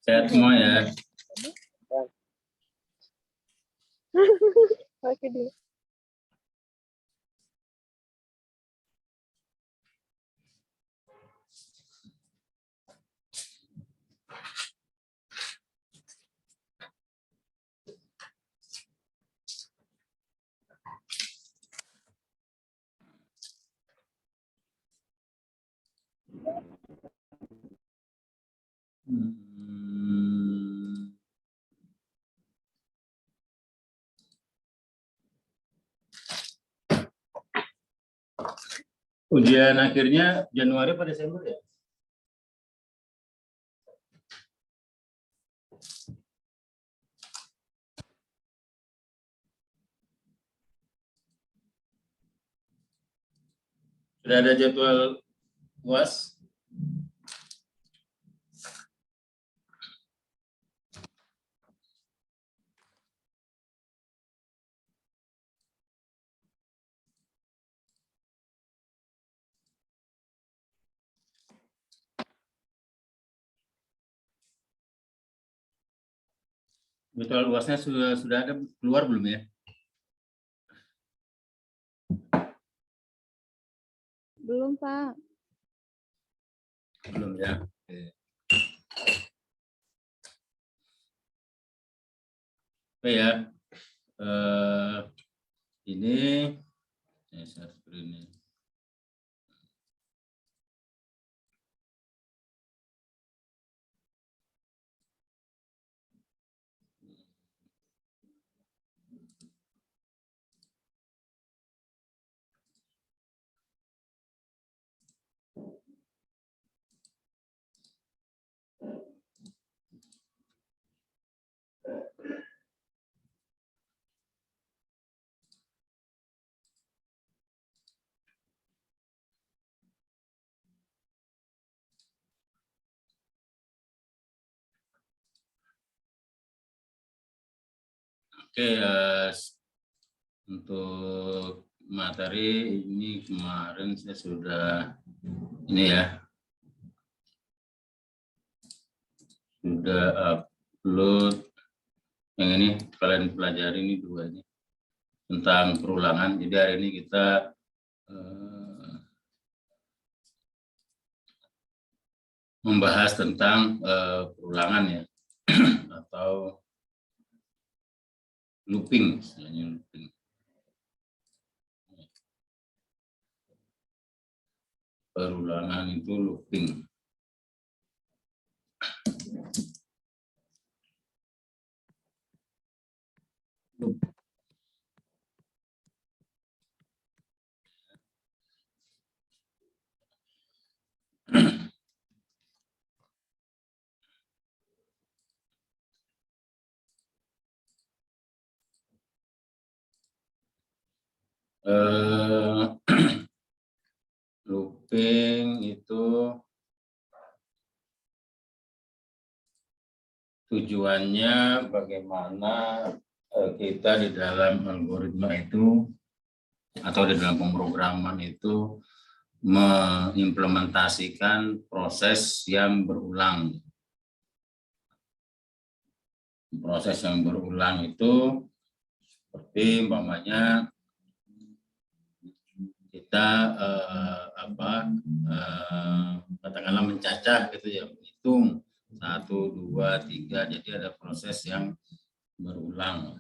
Sehat semua ya. Oke deh. Ujian akhirnya Januari pada Desember ya? Sudah ada jadwal UAS? Jadwal UASnya sudah ada keluar belum ya? Belum, Pak. Belum ya. Oke. Oke ya. Ini saya share screen ini. Oke, untuk materi ini kemarin saya sudah ini ya, sudah upload. Yang ini kalian pelajari ini dua ini tentang perulangan. Jadi hari ini kita membahas tentang perulangan ya atau looping, istilahnya looping. Perulangan itu looping. Looping itu tujuannya bagaimana kita di dalam algoritma itu atau di dalam pemrograman itu mengimplementasikan proses yang berulang. Proses yang berulang itu seperti umpamanya kita katakanlah mencacah gitu ya, menghitung 1, 2, 3, jadi ada proses yang berulang.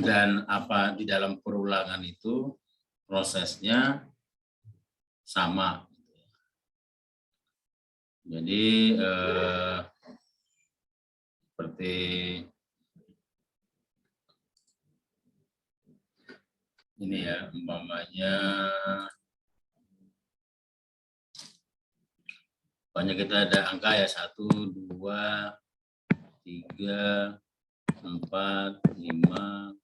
Dan apa di dalam perulangan itu prosesnya sama. Jadi seperti ini ya, umpamanya kita ada angka ya 1, 2, 3, 4, 5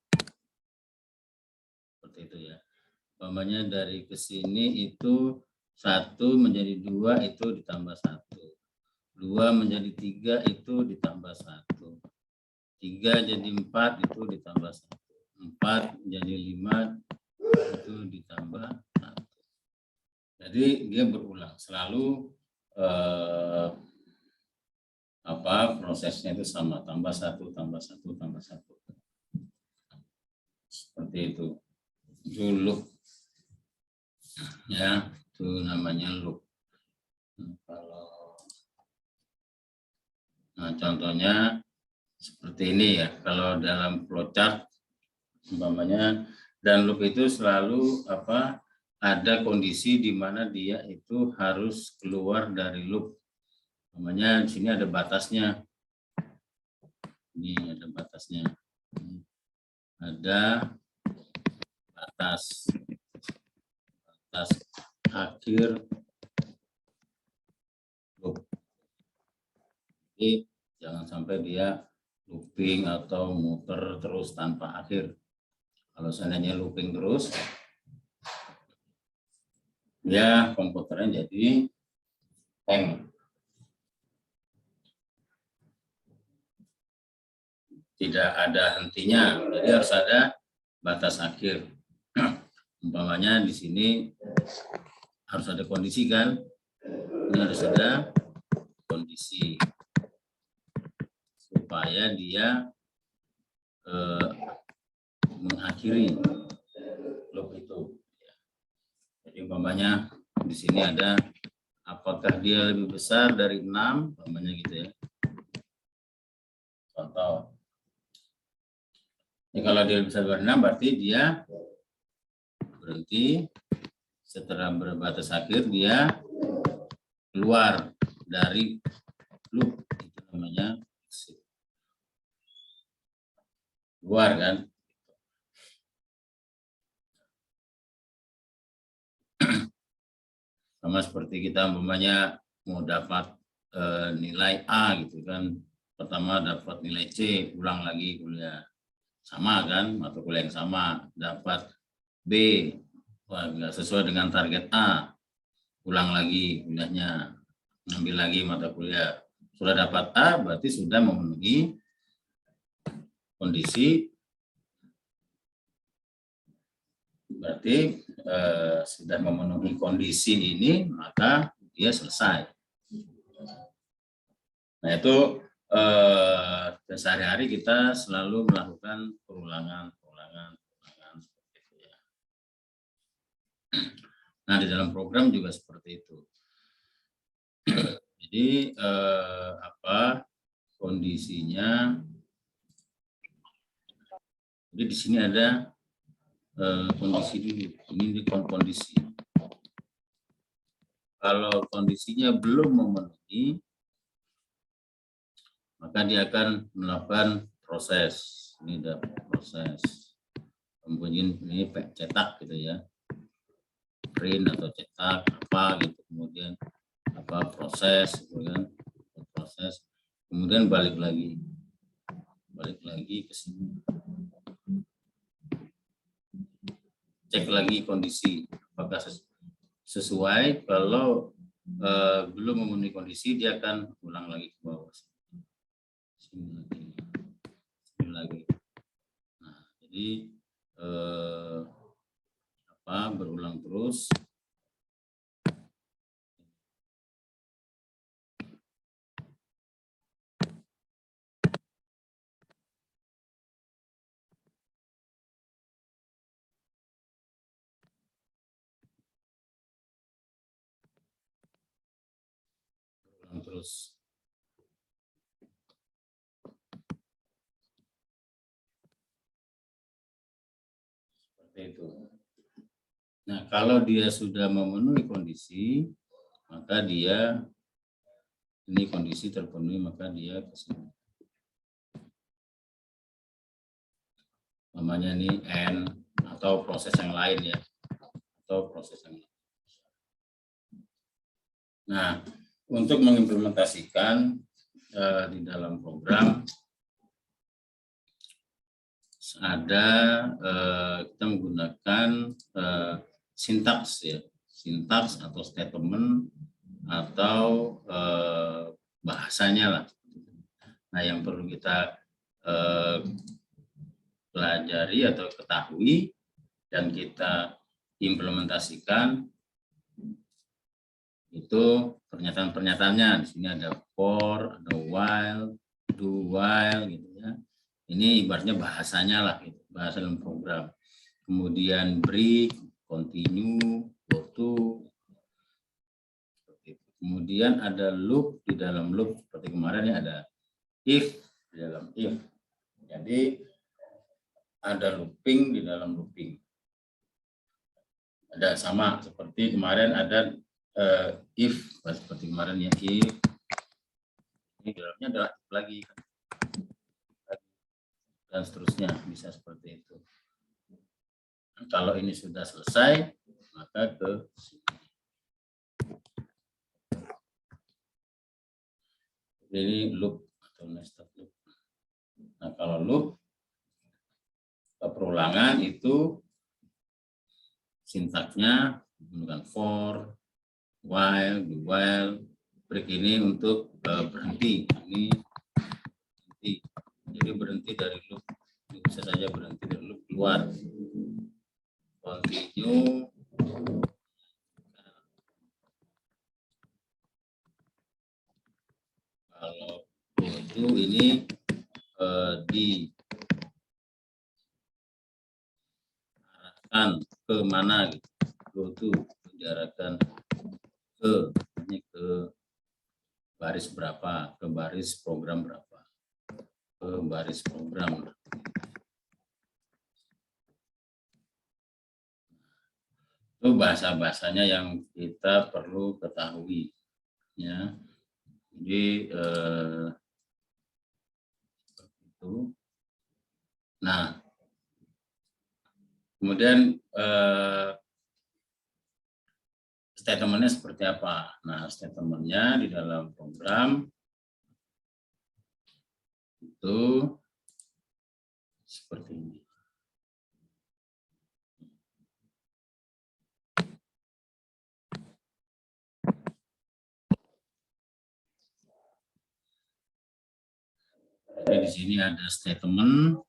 seperti itu ya. Umpamanya dari ke sini itu 1 menjadi 2 itu ditambah 1. 2 menjadi 3 itu ditambah 1. 3 jadi 4 itu ditambah 1. 4 menjadi 5 itu ditambah 1. Jadi dia berulang, selalu prosesnya itu sama, tambah satu seperti itu. Itu loop ya, itu namanya loop. Nah, contohnya seperti ini ya, kalau dalam flowchart umpamanya, dan loop itu selalu ada kondisi di mana dia itu harus keluar dari loop. Namanya di sini ada batasnya. Ini ada batasnya. Ada batas akhir loop. Jadi jangan sampai dia looping atau muter terus tanpa akhir. Kalau seandainya looping terus, ya komputernya jadi hang. Tidak ada hentinya, jadi harus ada batas akhir. Umpamanya di sini harus ada kondisi kan, ini harus ada kondisi supaya dia mengakhiri loop itu. Jadi umpamanya di sini ada apakah dia lebih besar dari 6, umpamanya gitu ya. Contoh. Ini kalau dia bisa dari 6 berarti dia berhenti. Setelah berbatas akhir dia keluar dari loop, itu namanya exit. Keluar kan. Sama seperti kita umpamanya mau dapat nilai A gitu kan. Pertama dapat nilai C, ulang lagi kuliah. Sama kan, mata kuliah yang sama. Dapat B, wah nggak sesuai dengan target A, ulang lagi kuliahnya, ngambil lagi mata kuliah. Sudah dapat A, berarti sudah memenuhi kondisi, berarti sudah memenuhi kondisi ini, maka dia selesai. Nah itu sehari-hari kita selalu melakukan perulangan seperti itu ya. Nah di dalam program juga seperti itu. Jadi kondisinya? Jadi di sini ada kondisi dulu. Ini kondisi. Kalau kondisinya belum memenuhi, maka dia akan melakukan proses. Ini ada proses. Kemudian ini cetak gitu ya, print atau cetak apa gitu, kemudian proses, kemudian proses, kemudian balik lagi ke sini, cek lagi kondisi apakah sesuai. Kalau belum memenuhi kondisi, dia akan ulang lagi ke bawah. Sini lagi. Nah, jadi berulang terus. Terus seperti itu. Nah, kalau dia sudah memenuhi kondisi, maka dia ini kondisi terpenuhi, maka dia ke sini. Namanya ini N atau proses yang lain ya, atau proses yang lain. Nah, untuk mengimplementasikan di dalam program ada kita menggunakan sintaks ya, sintaks atau statement atau bahasanya lah. Nah, yang perlu kita pelajari atau ketahui dan kita implementasikan itu pernyataan-pernyataannya. Di sini ada for, ada while, do while gitu ya. Ini ibaratnya bahasanya lah gitu, bahasa dalam program. Kemudian break, continue, go to. Kemudian ada loop, di dalam loop seperti kemarin ya ada if, di dalam if. Jadi ada looping di dalam looping. Ada sama seperti kemarin ada if, seperti kemarin ya if. Ini dalamnya adalah if lagi. Dan seterusnya bisa seperti itu. Nah, kalau ini sudah selesai, maka ke sini. Ini loop atau nested loop. Nah, kalau loop perulangan itu sintaksnya menggunakan for, while, do while, break ini untuk berhenti. Ini berhenti. Jadi berhenti dari loop. Bisa saja berhenti dari loop keluar. Continue. Kalau itu ini diarahkan ke mana gitu. Go to diarahkan ini ke baris berapa, ke baris program berapa, ke baris program. Itu bahasa-bahasanya yang kita perlu ketahui ya. Jadi seperti itu. Nah, kemudian statementnya seperti apa? Nah, statementnya di dalam program itu seperti ini. Jadi di sini ada statement,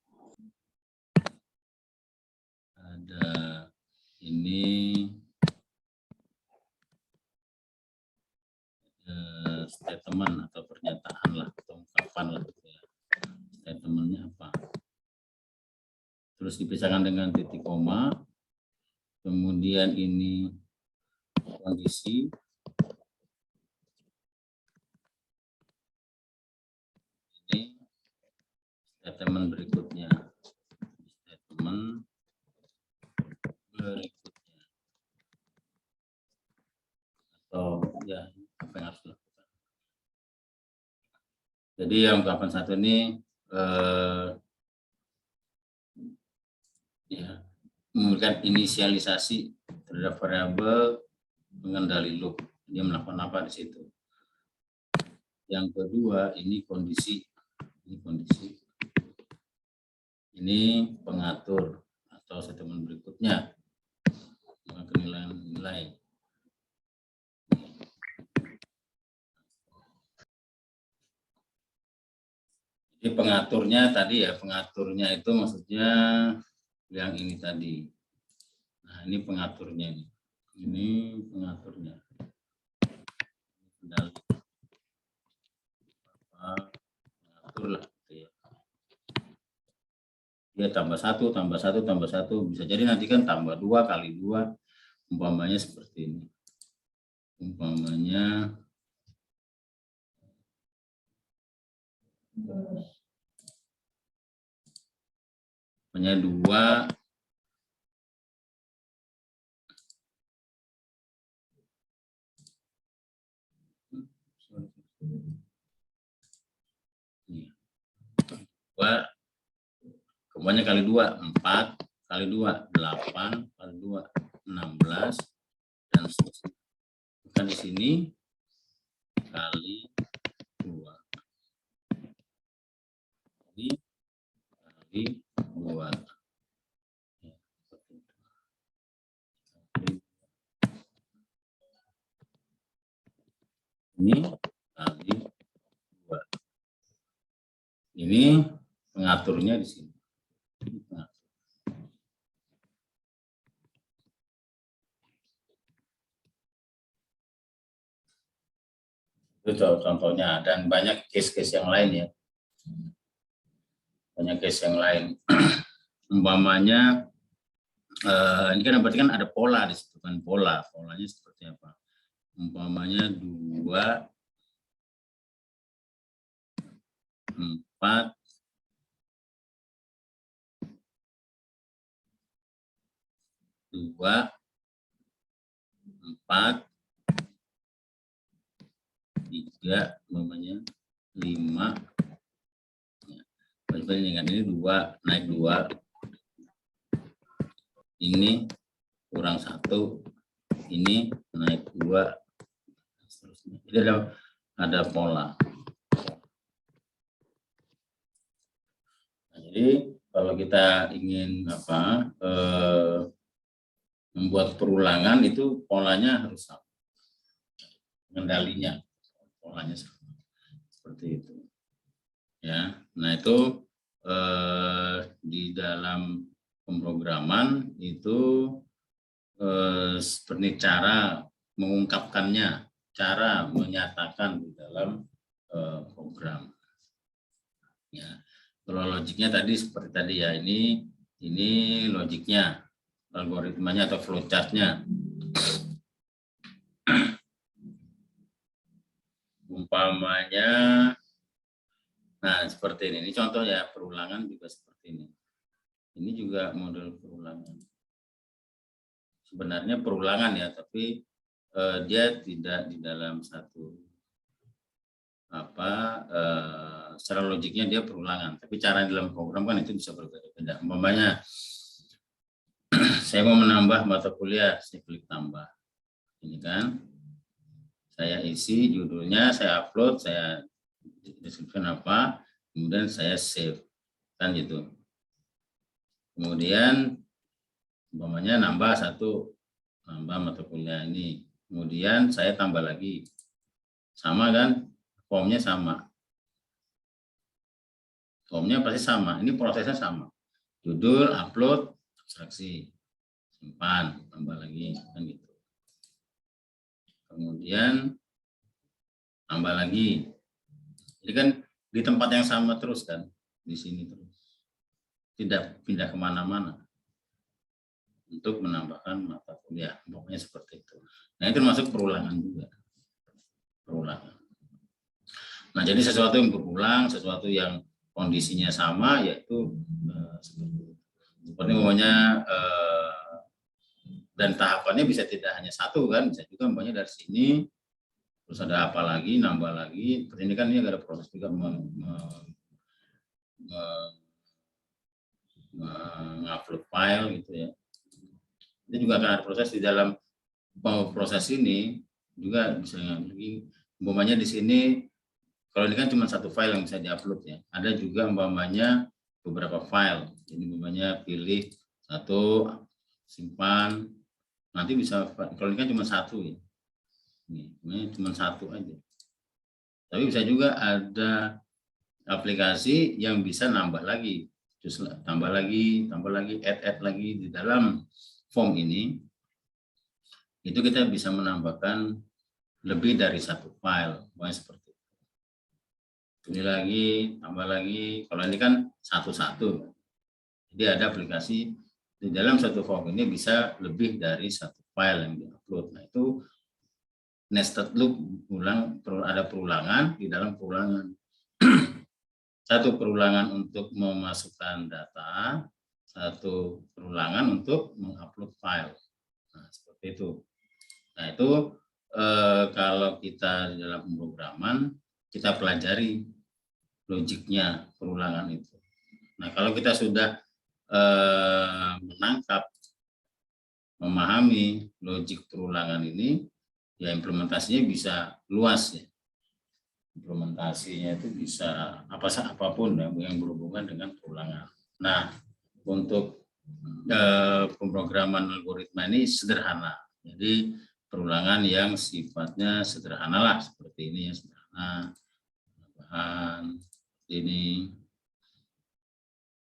ada ini statement atau pernyataan lah atau ungkapan lah gitu ya. Statementnya apa? Terus dipisahkan dengan titik koma. Kemudian ini kondisi. Ini statement berikutnya. Statement berikutnya. Atau ya apa yang harus dilakukan. Jadi yang ungkapan satu ini ya, memberikan inisialisasi terhadap variabel pengendali loop. Dia melakukan apa di situ. Yang kedua ini kondisi. Ini kondisi. Ini pengatur atau statement berikutnya. Nilai-nilai. Jadi pengaturnya tadi ya, pengaturnya itu maksudnya yang ini tadi. Nah, ini pengaturnya ini. Ini pengaturnya. Kendali. Pengatur lah gitu ya. Dia tambah 1, tambah 1, tambah 1. Bisa jadi nanti kan tambah 2 kali 2. Umpamanya seperti ini. Umpamanya punya 2 kemudian kali 2 4 kali 2 8 kali 2 16 dan seterusnya. Bukan di sini kali 2 ini kali 2 ini kali 2. Ini pengaturnya di sini. Itu contohnya, dan banyak case-case yang lain ya. Banyak case yang lain. Umpamanya ini kan berarti kan ada pola di situ kan, polanya seperti apa? Umpamanya 2, 4, 2, 4, 3, umpamanya 5. Ini kan ini 2 naik 2. Ini kurang 1, ini naik 2, seterusnya. Jadi ada pola. Nah, jadi kalau kita ingin membuat perulangan itu polanya harus sama, kendalinya polanya sama, seperti itu. Ya, nah itu di dalam pemrograman itu seperti cara mengungkapkannya, cara menyatakan di dalam program. Ya, kalau logiknya tadi seperti tadi ya, ini logiknya, algoritmanya atau flowchartnya. Umpamanya, nah seperti ini contoh ya, perulangan juga seperti ini. Ini juga model perulangan. Sebenarnya perulangan ya, tapi dia tidak di dalam satu secara logiknya dia perulangan, tapi cara dalam program kan itu bisa berbeda-beda. Umpamanya saya mau menambah mata kuliah, saya klik tambah. Ini kan saya isi judulnya, saya upload, saya deskripsikan apa, kemudian saya save kan gitu. Kemudian umpamanya nambah mata kuliah ini, kemudian saya tambah lagi, sama kan, formnya sama, formnya pasti sama, ini prosesnya sama, judul, upload, abstraksi, simpan, tambah lagi kan gitu. Kemudian tambah lagi, ini kan di tempat yang sama terus kan, di sini terus, tidak pindah kemana-mana untuk menambahkan mata kuliah, pokoknya seperti itu. Nah itu termasuk perulangan juga, perulangan. Nah jadi sesuatu yang berulang, sesuatu yang kondisinya sama, yaitu seperti namanya, dan tahapannya bisa tidak hanya satu kan, bisa juga namanya dari sini terus ada apa lagi, nambah lagi. Ini kan ini ada proses juga mengupload file gitu ya. Itu juga akan ada proses di dalam proses ini juga, misalnya lagi umpamanya di sini, kalau ini kan cuma satu file yang bisa diupload ya. Ada juga umpamanya beberapa file. Jadi umpamanya pilih satu, simpan, nanti bisa, kalau ini kan cuma satu ya. Ini cuma satu aja. Tapi bisa juga ada aplikasi yang bisa nambah lagi, terus tambah lagi, add lagi di dalam form ini. Itu kita bisa menambahkan lebih dari satu file, seperti itu. Ini lagi, tambah lagi. Kalau ini kan satu-satu. Jadi ada aplikasi di dalam satu form ini bisa lebih dari satu file yang diupload. Nah itu nested loop, ada perulangan di dalam perulangan. Satu perulangan untuk memasukkan data, satu perulangan untuk mengupload file. Nah, seperti itu. Nah, itu kalau kita di dalam pemrograman, kita pelajari logiknya perulangan itu. Nah, kalau kita sudah menangkap, memahami logik perulangan ini, ya implementasinya bisa luas ya. Implementasinya itu bisa apapun yang berhubungan dengan perulangan. Nah, untuk pemrograman algoritma ini sederhana. Jadi perulangan yang sifatnya sederhana lah, seperti ini ya, sederhana.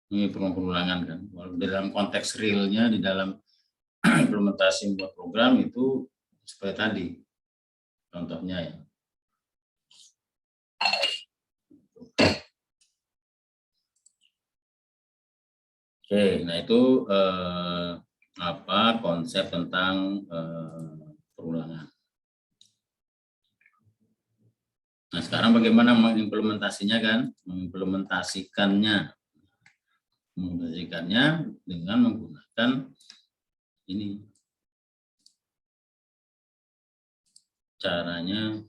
Ini perulangan kan. Dalam konteks realnya, di dalam implementasi membuat program itu seperti tadi contohnya ya. Oke, nah itu apa konsep tentang perulangan. Nah, sekarang bagaimana mengimplementasinya kan? Mengimplementasikannya dengan menggunakan ini. Caranya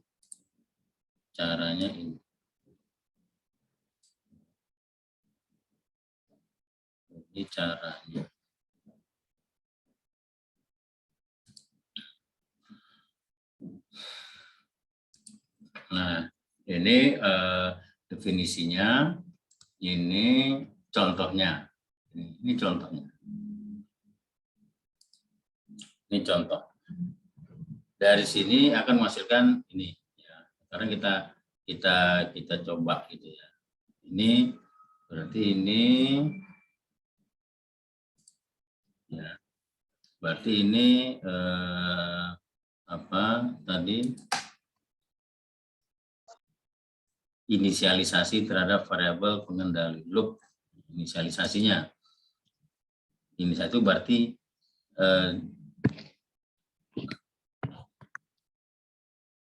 ini. Ini caranya. Nah, ini definisinya, ini contohnya. Ini contohnya. Ini contoh. Dari sini akan menghasilkan ini. Ya. Sekarang kita coba gitu ya. Ini berarti ini ya. Berarti ini apa tadi? Inisialisasi terhadap variabel pengendali loop. Inisialisasinya. Inisialisasi itu berarti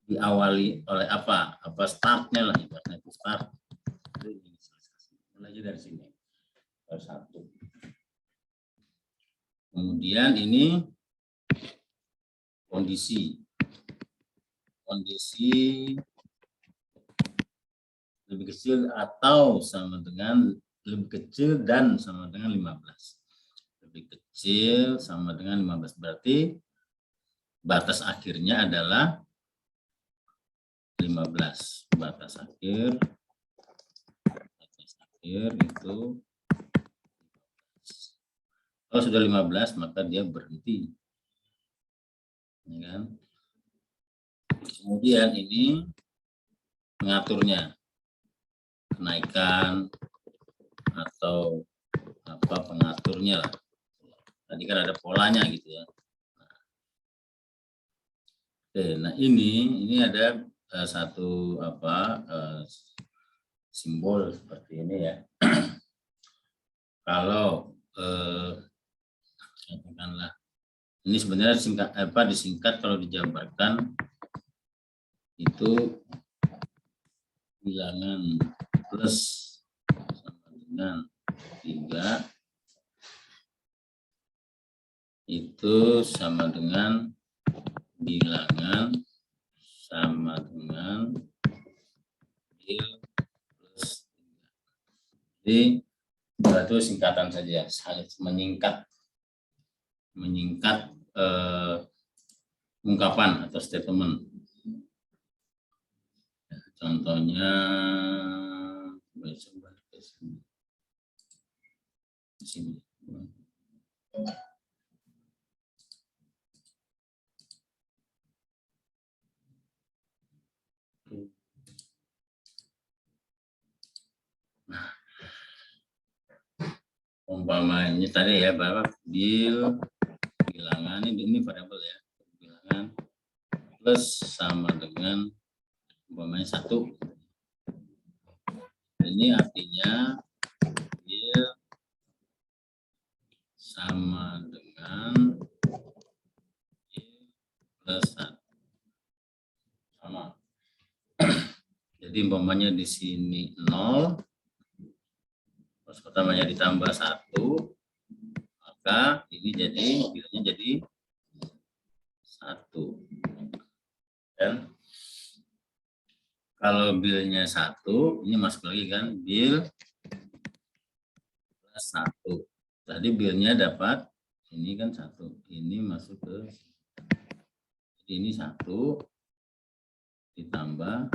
diawali oleh apa? Apa startnya lah, ibaratnya itu start. Mulai dari sini. Satu. Kemudian ini kondisi lebih kecil atau sama dengan lebih kecil dan sama dengan 15. Lebih kecil sama dengan 15 berarti batas akhirnya adalah 15. Batas akhir itu kalau sudah 15 maka dia berhenti. Ya kan? Kemudian ini mengaturnya, kenaikan atau apa pengaturnya lah. Tadi kan ada polanya gitu ya. Oke, nah ini ada satu apa simbol seperti ini ya. Kalau katakanlah ini sebenarnya disingkat kalau dijabarkan itu bilangan plus sama dengan 3 itu sama dengan bilangan sama dengan bil plus 3. Jadi itu singkatan saja, menyingkat ungkapan atau statement. Contohnya sini. Nah, umpamanya tadi ya bahwa bilangan ini variabel ya, bilangan plus sama dengan umpamanya 1. Ini artinya bil sama dengan bil plus 1 sama. Jadi umpamanya di sini 0, terus pertamanya ditambah 1, maka ini bilnya jadi 1. Dan kalau bilnya 1, ini masuk lagi kan bil plus 1. Tadi bilnya dapat ini kan 1, ini masuk ke ini 1 ditambah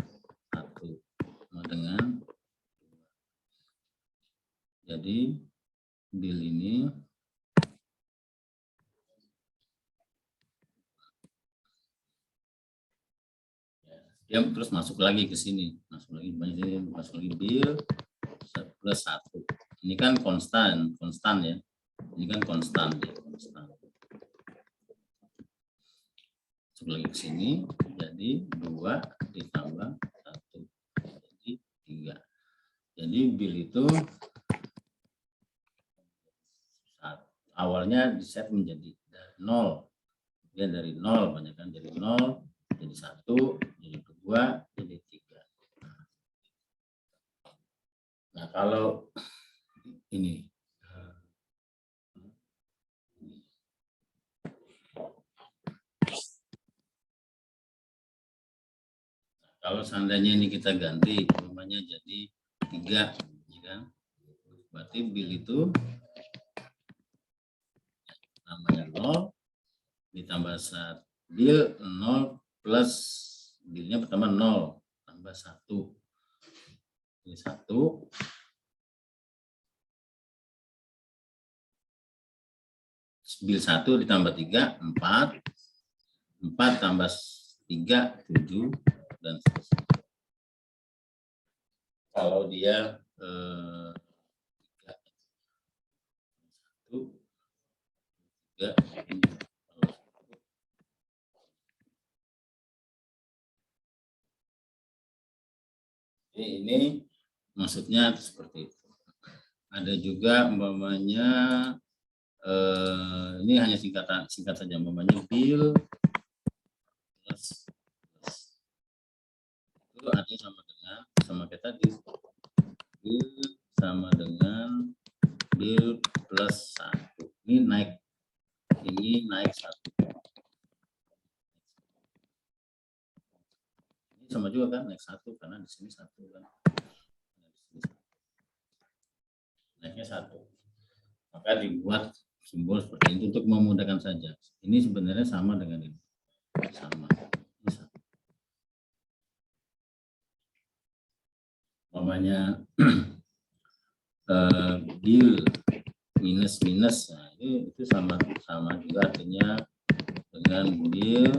1 sama dengan 2. Jadi bil ini dia terus masuk lagi ke sini, masuk lagi bil plus 1. Ini kan konstan ya. Ini kan konstan. Masuk lagi ke sini, jadi 2 ditambah 1, jadi 3. Jadi bil itu awalnya di set menjadi dari 0. Dia dari 0 banyak kan, dari 0 jadi 1, jadi 2, jadi 3. Nah, kalau ini kalau seandainya ini kita ganti namanya jadi 3, ya kan? Berarti bil itu namanya 0 ditambah 1, bil 0 plus bilnya pertama 0 tambah 1. Ini 1 bil 1 ditambah 3 4 tambah 3 7 dan seterusnya. Kalau dia 1 3 ini maksudnya seperti itu. Ada juga umpamanya ini hanya singkat saja, umpamanya bil plus itu artinya sama kayak tadi, bil sama dengan bil plus 1. Ini naik 1. Ini sama juga kan, naik 1 karena di sini 1 kan. Naiknya 1. Maka dibuat simbol seperti itu untuk memudahkan saja. Ini sebenarnya sama dengan ini. Sama. Namanya bil minus, nah itu sama juga artinya dengan bil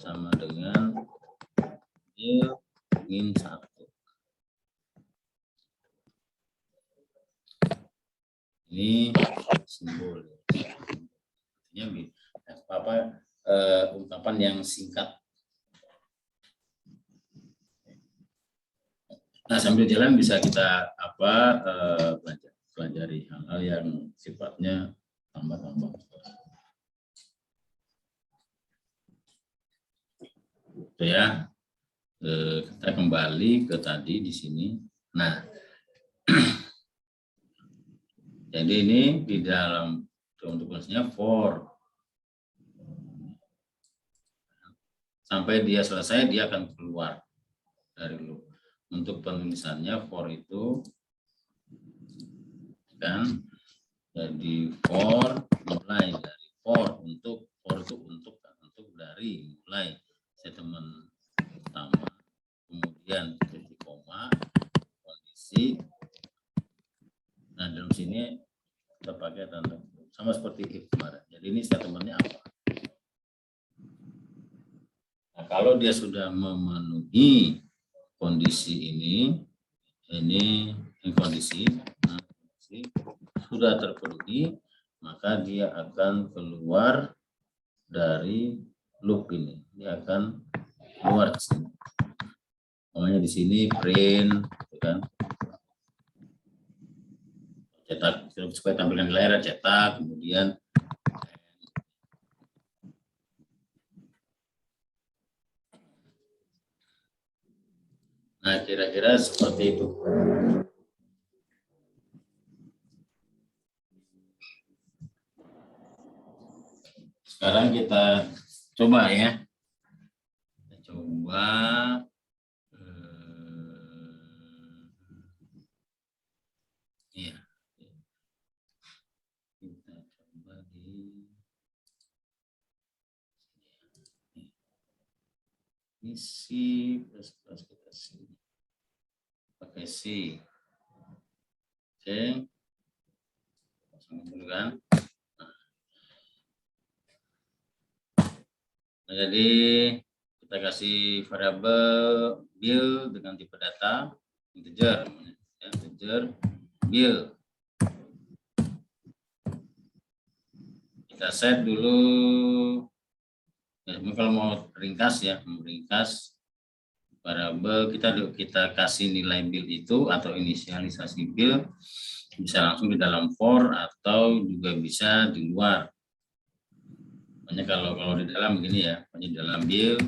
sama dengan bil min 1. Ini simbol. Artinya ungkapan yang singkat. Nah, sambil jalan bisa kita pelajari hal-hal yang sifatnya tambah-tambah. Itu ya. Kita kembali ke tadi di sini. Nah, jadi ini di dalam untuk tulisnya for. Sampai dia selesai, dia akan keluar dari loop. Untuk penulisannya for itu kan jadi for mulai dari for itu untuk dari mulai statement pertama, kemudian titik koma, kondisi. Nah, dalam sini kita pakai tanda sama seperti if kemarin. Jadi ini statementnya apa? Nah, kalau dia sudah memenuhi kondisi ini kondisi, sudah terpenuhi, maka dia akan keluar dari loop ini. Dia akan keluar ke sini. Namanya di sini print, gitu kan? Cetak supaya tampilan di layar, cetak, kemudian nah kira-kira seperti itu. Sekarang kita coba ya. Kita coba iya. Kita coba di isi plus kita sini. Pakai C. Oke. Pasang dulu kan. Nah, jadi kita kasih variabel bil dengan tipe data integer, ya, integer bil. Kita set dulu. Ya, kalau mau ringkas ya, meringkas variabel kita kasih nilai bil itu atau inisialisasi bil Bisa langsung di dalam for atau juga bisa di luar. Makanya kalau di dalam begini ya, makanya di dalam build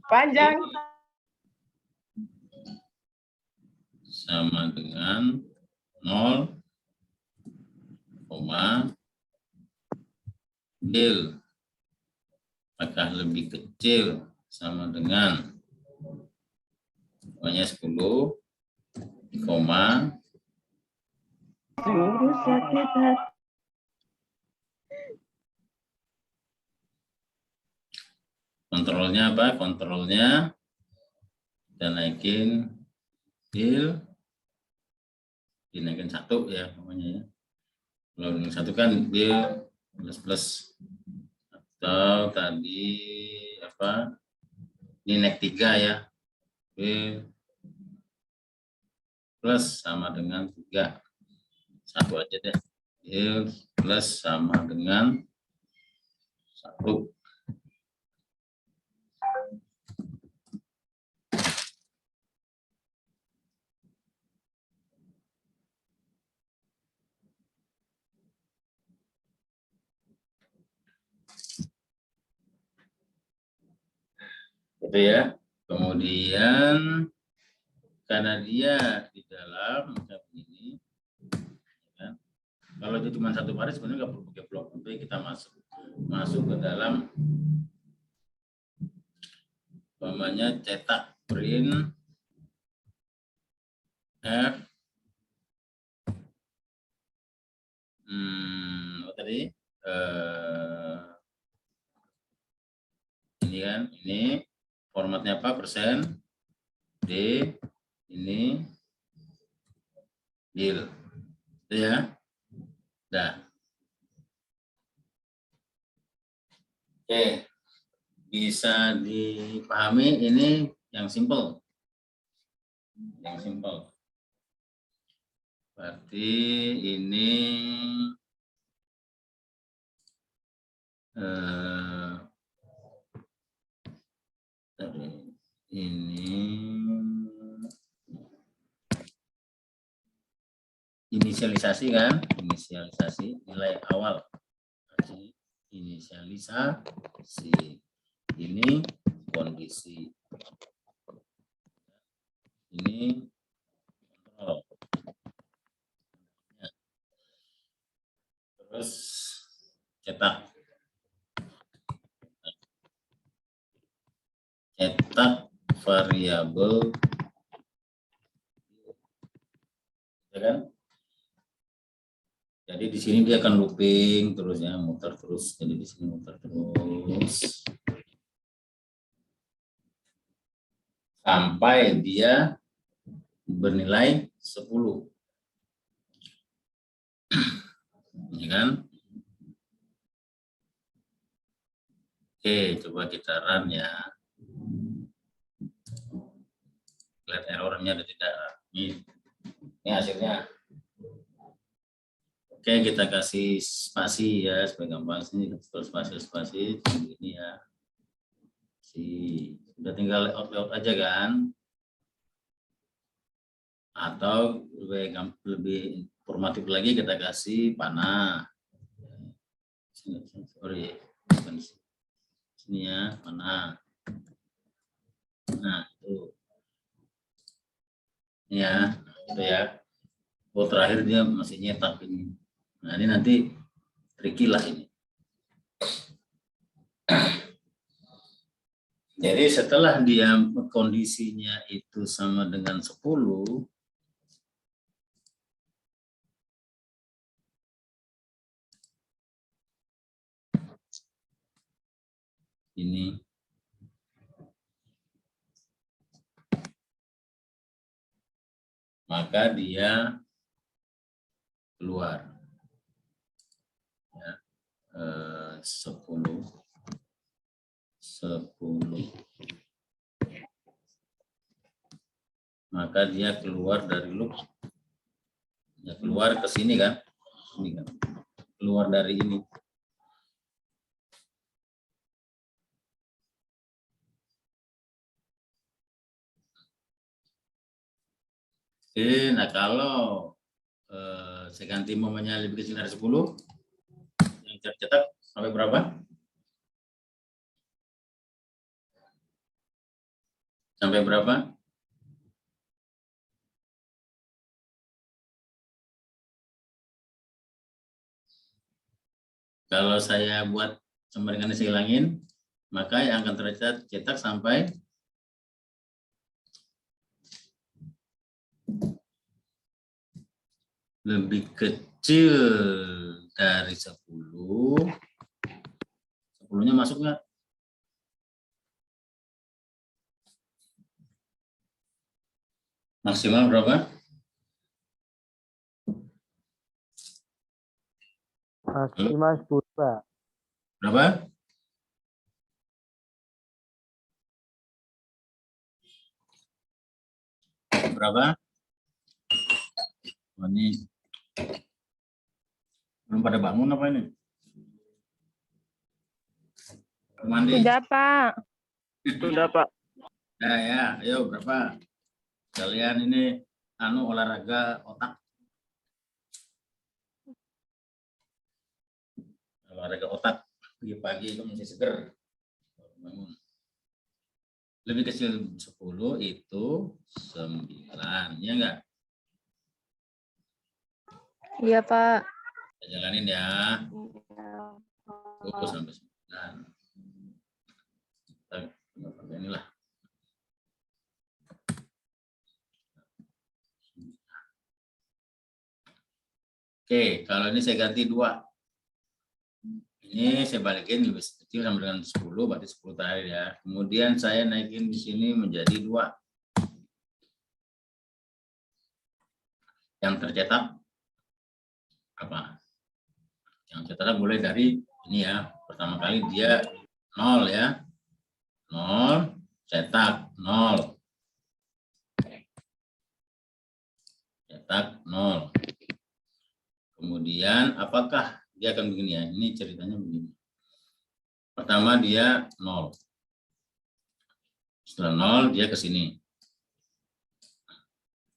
Panjang. sama dengan 0, build. Apakah lebih kecil sama dengan pokoknya 10, Sungguh sakit hati. kontrolnya apa? Kontrolnya kita naikin build, dinaikin 1 ya namanya ya. Kalau dengan 1 kan build plus atau tadi apa? Ini naik 3 ya. Build plus sama dengan 3. 1 aja deh. Build plus sama dengan 1. Gitu ya. Kemudian karena dia di dalam macam ini, ya. Kalau itu cuma 1 baris sebenarnya nggak perlu pakai blok. Tapi kita masuk ke dalam umpamanya cetak print F apa tadi ini kan, ini formatnya apa, persen D, ini deal itu ya. Dah. Oke, bisa dipahami ini yang simple. Berarti ini inisialisasi kan, inisialisasi nilai awal, inisialisasi ini kondisi, ini kontrol. Terus cetak variabel, ya kan? Jadi di sini dia akan looping terus ya, muter terus. Jadi di sini muter terus sampai dia bernilai 10. Ya kan? Oke, coba kita run ya. Lihat errornya ada tidak. Ini hasilnya. Oke, kita kasih spasi ya supaya gampang. Sini spasi ini ya. Udah tinggal layout aja kan? Atau lebih informatif lagi kita kasih panah. Sorry, sini ya, panah. Nah, itu. Ya, itu ya. Oh, terakhir dia masih nyetak ini. Nah, ini nanti tricky lah ini. Jadi setelah dia kondisinya itu sama dengan 10, ini maka dia keluar ya, 10 maka dia keluar dari loop, ya keluar ke sini kan, keluar dari ini. Oke, nah kalau saya ganti momennya lebih kecil dari 10. Yang tercetak sampai berapa? Sampai berapa? Kalau saya buat sama dengan saya hilangin, maka yang akan tercetak sampai lebih kecil dari 10. 10-nya masuk nggak? Maksimal berapa? Maksimal 10, Pak. Berapa? Berapa? Oh, ini belum pada bangun apa ini? Mandi. Sudah, Pak. Sudah, Pak. Ya, ayo berapa? Kalian ini olahraga otak. Olahraga otak pagi-pagi itu masih seger. Bangun. Lebih kecil 10 itu 9, ya enggak? Iya, Pak. Kita jalanin ya. 10 sampai 9. Kita pakai inilah. Oke, kalau ini saya ganti 2. Ini saya balikin lebih kecil sama dengan 10, berarti 10 terakhir ya. Kemudian saya naikin di sini menjadi 2. Yang tercetak apa? Yang tercetak mulai dari ini ya. Pertama kali dia 0 ya. 0, cetak 0. Cetak 0. Kemudian apakah dia akan begini ya? Ini ceritanya begini. Pertama dia 0. Setelah 0 dia ke sini.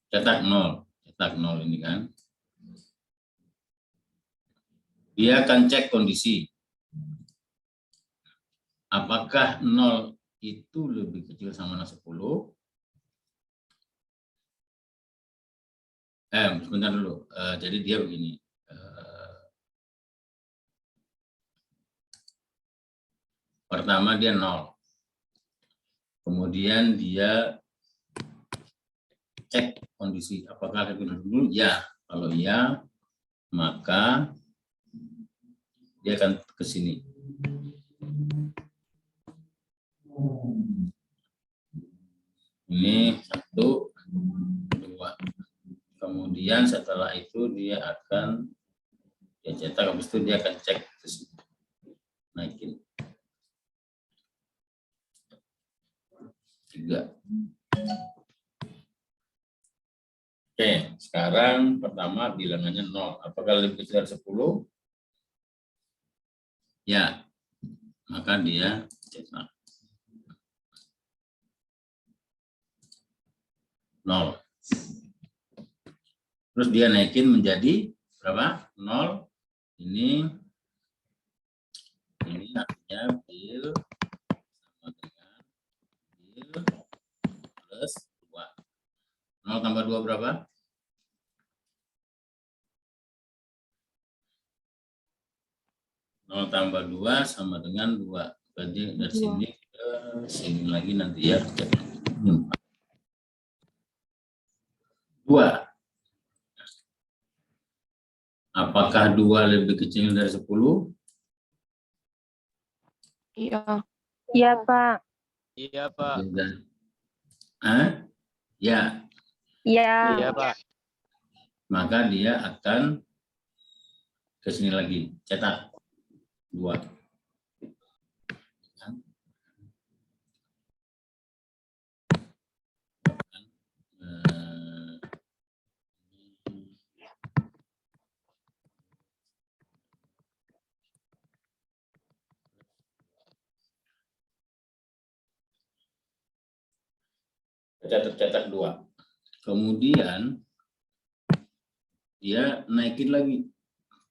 Cetak 0. Cetak 0 ini kan. Dia akan cek kondisi. Apakah 0 itu lebih kecil sama 10? Sebentar dulu. Jadi dia begini. Pertama dia 0. Kemudian dia cek kondisi. Apakah lebih dulu? Ya. Kalau ya, maka dia akan ke sini. Ini 1, 2. Kemudian setelah itu dia akan cetak, habis itu dia akan cek ke sini. Naikin. 3. Oke, sekarang pertama bilangannya 0. Apakah lebih kecil dari 10? Ya, maka dia cetak 0. Terus dia naikin menjadi berapa? 0. Ini artinya bil sama dengan bil plus 2. 0 tambah 2 berapa? 0 tambah 2 sama dengan 2. Berarti dari sini ke sini lagi nanti ya. 2. Apakah 2 lebih kecil dari 10? Iya. Iya, Pak. Iya, Pak. Hah? Ya. Iya. Iya, Pak. Maka dia akan ke sini lagi. Cetak 2. Cetak 2. Kemudian dia naikin lagi.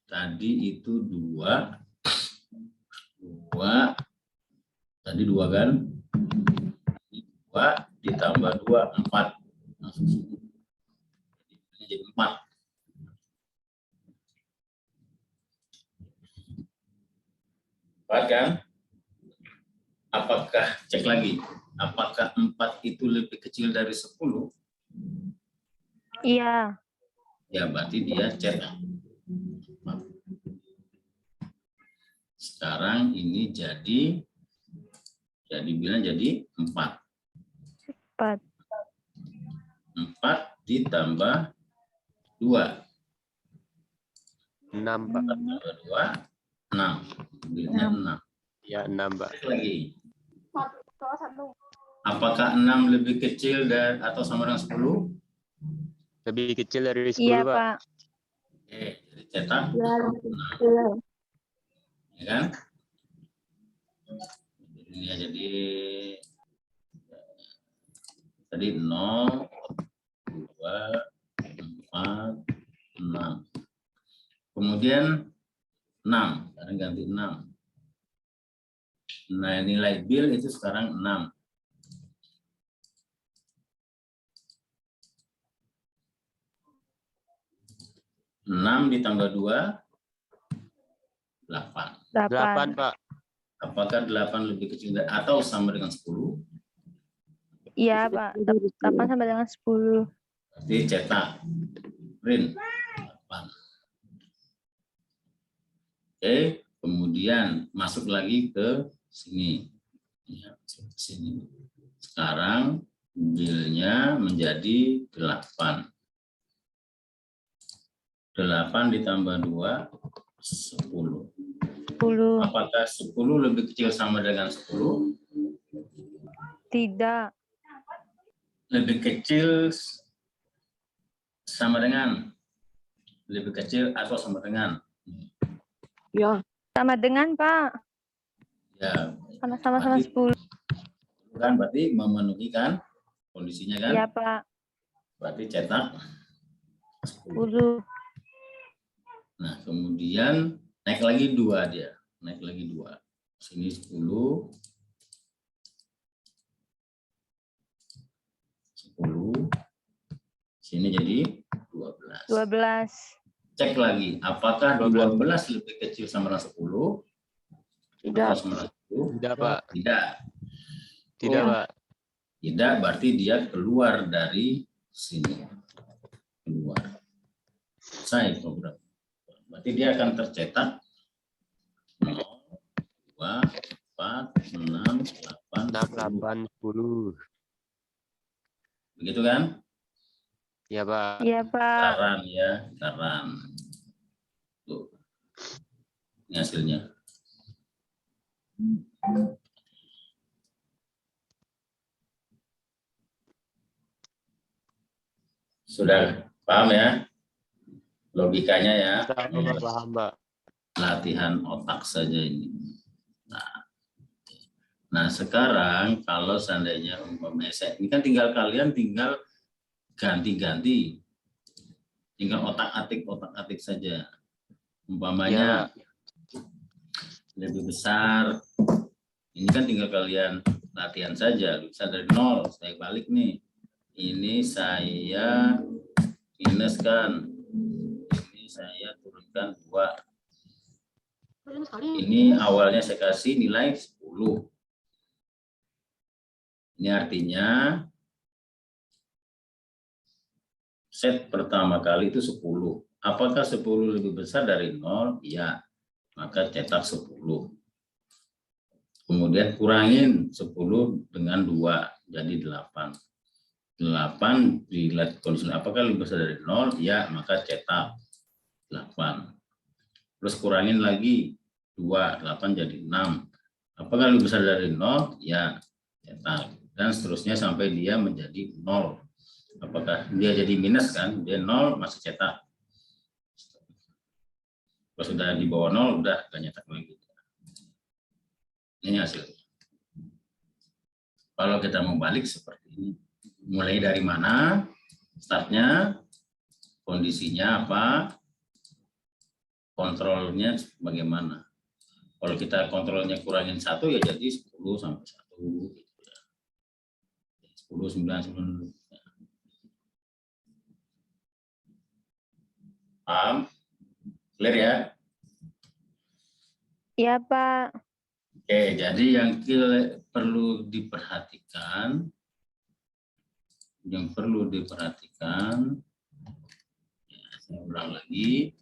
Tadi itu 2 tadi 2 kan, 2 ditambah 2 4, jadi 4. Kan? Apakah, cek lagi, apakah 4 itu lebih kecil dari 10? Iya. Ya, berarti dia cetak. Sekarang ini jadi bilang jadi 4. 4. 4 ditambah 2. 6, Pak. 2, 6. Mobilnya 6. Ya, 6, Pak. Lagi. Apakah 6 lebih kecil atau sama dengan 10? Lebih kecil dari 10, Iya, Pak. Pak. Oke, jadi cetak. Ya kan? Ini ya, jadi tadi 0, 2, 4, 6. Kemudian 6, sekarang ganti 6. Nah, nilai bil itu sekarang 6. Ditambah 2, 8. 8, Pak. Apakah 8 lebih kecil atau sama dengan 10? Iya, Pak. 8 sama dengan 10. Berarti cetak. Print. 8. Oke, kemudian masuk lagi ke sini. Ya, sini. Sekarang bilnya menjadi 8. 8 ditambah 2, 10. 10. Apakah 10 lebih kecil sama dengan 10? Tidak. Lebih kecil sama dengan? Lebih kecil atau sama dengan? Ya. Sama dengan, Pak. Ya. Sama-sama 10. Kan berarti memenuhi kan kondisinya kan? Iya, Pak. Berarti cetak 10. Nah, kemudian naik lagi 2 dia. Naik lagi 2. Sini 10. 10. Sini jadi 12. 12. Cek lagi, apakah 12 lebih kecil sama dengan 10? Tidak. Tidak, Pak. Tidak. Tidak, Pak. Tidak, berarti dia keluar dari sini. Keluar. Selesai program. Berarti dia akan tercetak 0, 2, 4, 6, 8, 10. Begitu kan? Iya, Pak. Iya, Pak. Garam ya, garam. Tuh. Ini hasilnya. Sudah paham ya? Logikanya ya. Paham, Pak. Latihan otak saja ini. Nah, sekarang kalau seandainya umpamanya ini kan kalian tinggal ganti-ganti. Tinggal otak-atik saja. Umpamanya lebih besar. Ini kan tinggal kalian latihan saja. Bisa dari 0, saya balik nih. Ini saya minuskan. Ini saya turunkan 2. Ini awalnya saya kasih nilai 10. Ini artinya set pertama kali itu 10. Apakah 10 lebih besar dari 0? Ya, maka cetak 10. Kemudian kurangin 10 dengan 2, jadi 8. 8 dilihat kondisi apakah lebih besar dari 0? Ya, maka cetak 8. Terus kurangin lagi 2, 8 jadi 6. Apakah lebih besar dari 0? Ya, cetak. Dan seterusnya sampai dia menjadi 0. Apakah dia jadi minus kan? Dia 0 masih cetak. Kalau sudah di bawah 0 udah gak nyetak lagi. Ini hasilnya. Kalau kita mau balik seperti ini. Mulai dari mana? Startnya kondisinya apa, kontrolnya bagaimana. Kalau kita kontrolnya kurangin 1 ya jadi 10 sampai 1 gitu ya. 10, 9, 9. Paham? Clear ya? Iya, Pak. Oke, jadi yang perlu diperhatikan, ya, saya ulang lagi,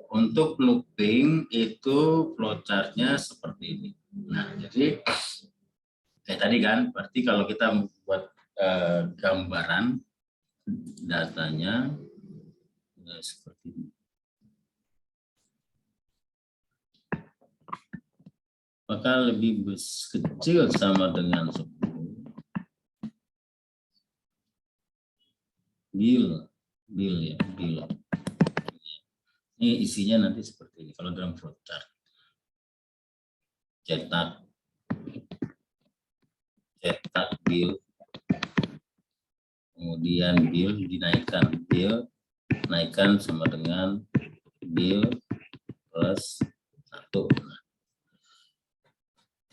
untuk looping itu flowchart-nya seperti ini. Nah, jadi kayak tadi kan, berarti kalau kita membuat gambaran datanya seperti ini. Maka lebih kecil sama dengan 10. Bill. Ini isinya nanti seperti ini kalau dalam flowchart. Cetak bill, kemudian bill dinaikkan, naikkan sama dengan bill plus 1.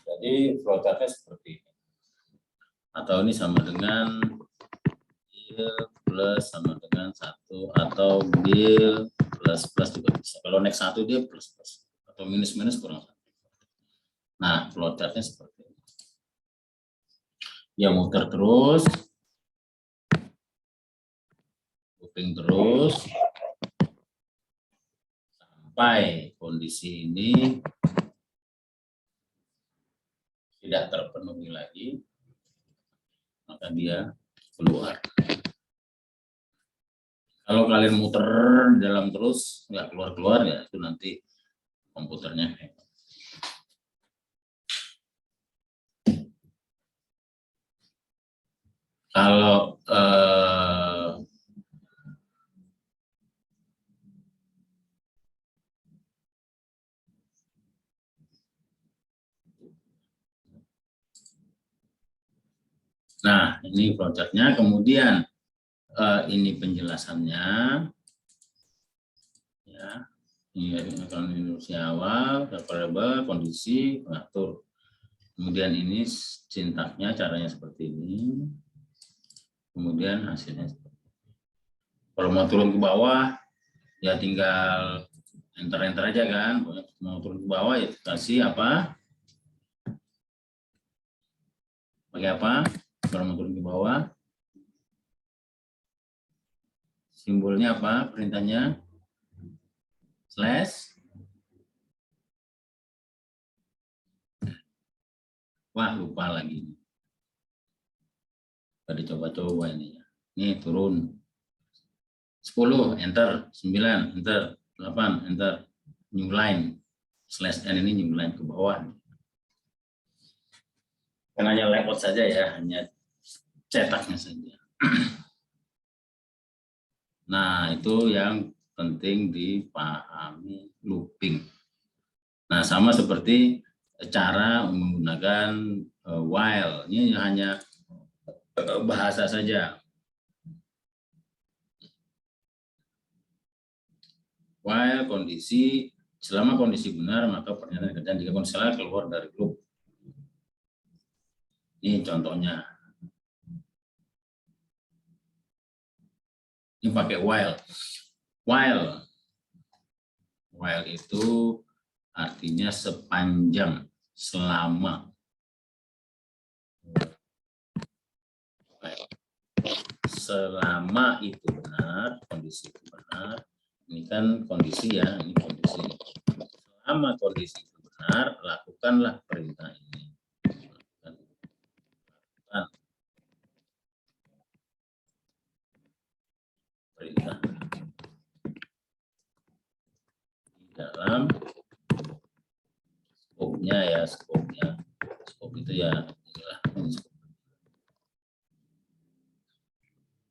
Jadi flowchartnya seperti ini. Atau ini sama dengan bill plus sama dengan 1, atau bill plus juga bisa. Kalau naik 1 dia plus, atau minus kurang 1. Nah, flowchartnya seperti ini. Ya muter terus, looping terus sampai kondisi ini tidak terpenuhi lagi, maka dia keluar. Kalau kalian muter dalam terus nggak keluar ya itu nanti komputernya hang. Kalau nah, ini flowchart-nya, kemudian ini penjelasannya, ya. Ini Indonesia awal, variabel, kondisi, pengatur. Kemudian ini sintaknya, caranya seperti ini. Kemudian hasilnya seperti ini. Kalau mau turun ke bawah, ya tinggal enter aja kan. Mau turun ke bawah ya kasih apa? Pakai apa? Kalau mau turun ke bawah, simbolnya apa? Perintahnya slash. Wah, lupa lagi. Tadi coba-coba ini. Ini turun 10, enter, 9, enter, 8, enter, new line, slash n ini new line ke bawah. Kan hanya layout saja ya, hanya cetaknya saja. Nah, itu yang penting dipahami looping. Nah, sama seperti cara menggunakan while. Ini hanya bahasa saja. While kondisi, selama kondisi benar, maka pernyataan kerjaan jika kondisi salah keluar dari loop. Ini contohnya. Ini pakai while. While itu artinya sepanjang, selama. Selama itu benar, kondisi itu benar. Ini kan kondisi ya, ini kondisi. Selama kondisi itu benar, lakukanlah perintah ini. Perintah di dalam skopnya ya, skop itu ya inilah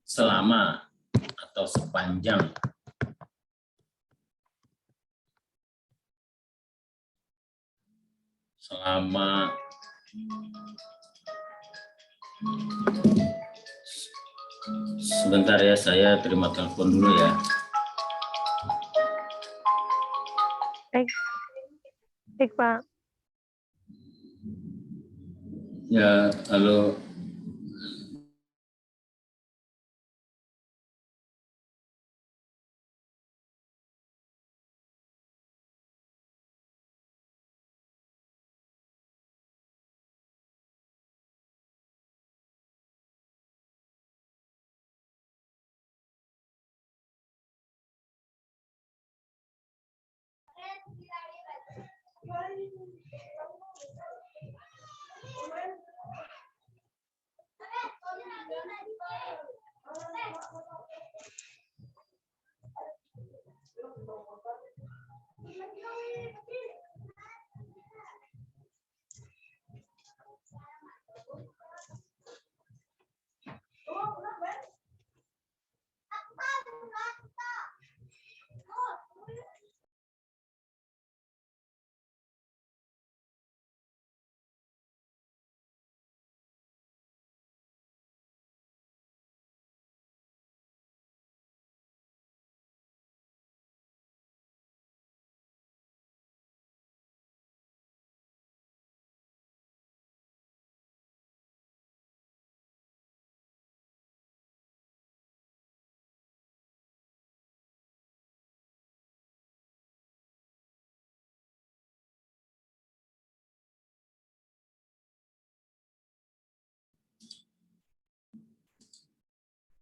selama atau sepanjang. Selama sebentar ya, saya terima telepon dulu ya. Cek, Pak. Ya, halo.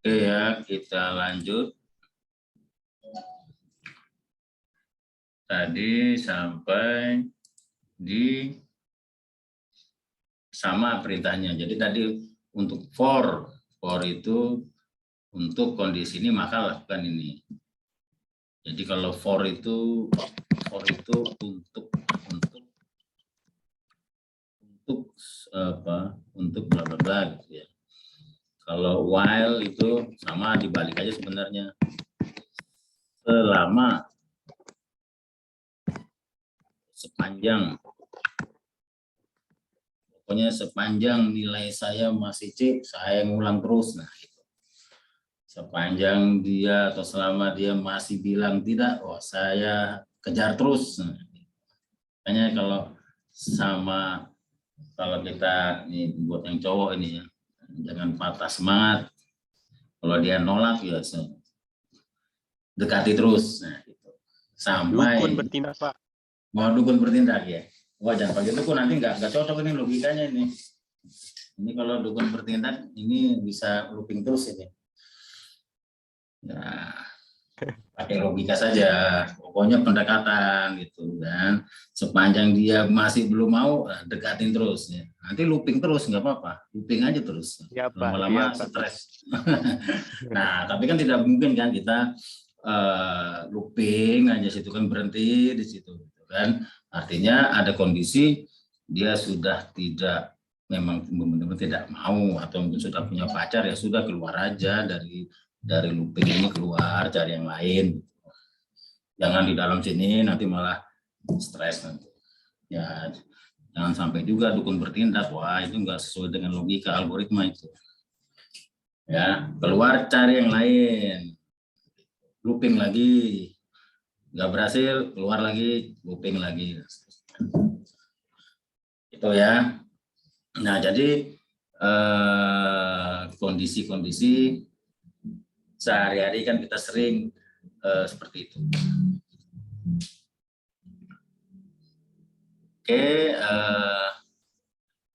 Oke ya, kita lanjut. Tadi sampai di sama perintahnya. Jadi tadi untuk for itu untuk kondisi ini maka lakukan ini. Jadi kalau for itu untuk apa? Untuk bla bla bla gitu ya. Kalau while itu sama dibalik aja sebenarnya. Selama, sepanjang, pokoknya sepanjang nilai saya masih C, saya ngulang terus. Nah, gitu. Sepanjang dia atau selama dia masih bilang tidak, oh saya kejar terus. Nah, makanya kalau kita ini buat yang cowok ini ya, jangan patah semangat. Kalau dia nolak ya dekati terus. Nah, gitu. Sampai Dukun bertindak, Pak. mau dukun bertindak ya. Wah, jangan pakai dukun, nanti nggak cocok ini logikanya ini. Ini kalau dukun bertindak ini bisa looping terus ini. Ya, pakai logika saja. Pokoknya pendekatan gitu kan. Sepanjang dia masih belum mau, dekatin terus ya. Nanti looping terus nggak apa-apa. Looping aja terus. Ya, Pak. Lama-lama Ya, Pak. stres. Nah, tapi kan tidak mungkin kan kita looping aja situ kan, berhenti di situ gitu kan. Artinya ada kondisi dia sudah tidak, memang benar-benar tidak mau atau mungkin sudah punya pacar, ya sudah keluar aja dari looping ini, keluar cari yang lain. Jangan di dalam sini nanti malah stres nanti. Ya jangan sampai juga dukun bertindak, wah itu enggak sesuai dengan logika algoritma itu. Ya, keluar cari yang lain. Looping lagi, nggak berhasil, keluar lagi, looping lagi. Itu ya. Nah, jadi kondisi-kondisi sehari-hari kan kita sering seperti itu. Oke,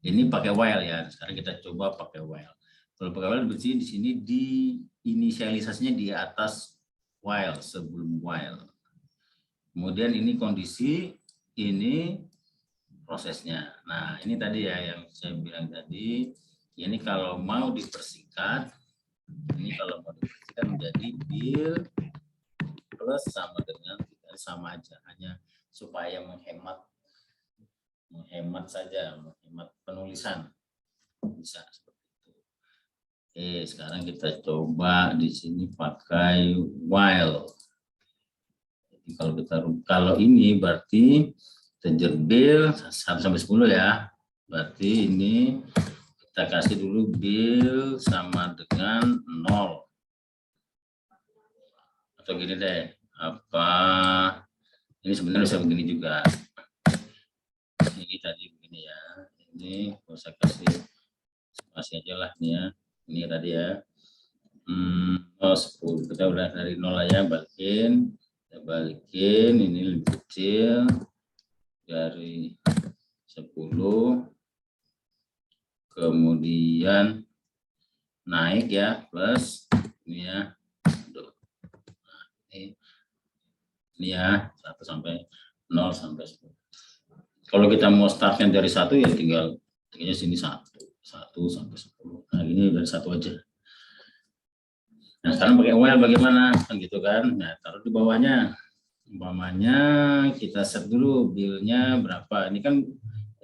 ini pakai while ya. Sekarang kita coba pakai while. Kalau pakai while berarti di sini di inisialisasinya di atas while, sebelum while. Kemudian ini kondisi, ini prosesnya. Nah, ini tadi ya yang saya bilang tadi, ini kalau mau dipersingkat, menjadi will plus sama dengan sama aja, hanya supaya menghemat saja, menghemat penulisan bisa seperti itu. Oke, sekarang kita coba di sini pakai while. Jadi kalau ini berarti terjerbil 1 sampai 10 ya. Berarti ini kita kasih dulu bil sama dengan 0. Atau gini deh, apa ini sebenarnya bisa begini juga. lagi tadi begini ya. Ini saya kasih spasi aja lah nih ya. Ini tadi ya. 10. Kita udah dari 0 aja, balikin. Kita balikin, ini lebih kecil dari 10. Kemudian naik ya, plus ini ya. Ini ya, 1 sampai 0 sampai 10. Kalau kita mau startnya dari 1 ya tinggal sini 1 sampai 10. Nah, ini dari 1 aja. Nah, sekarang pakai while bagaimana? Kan gitu kan. Nah, taruh di bawahnya. Umpamanya kita set dulu bill-nya berapa. Ini kan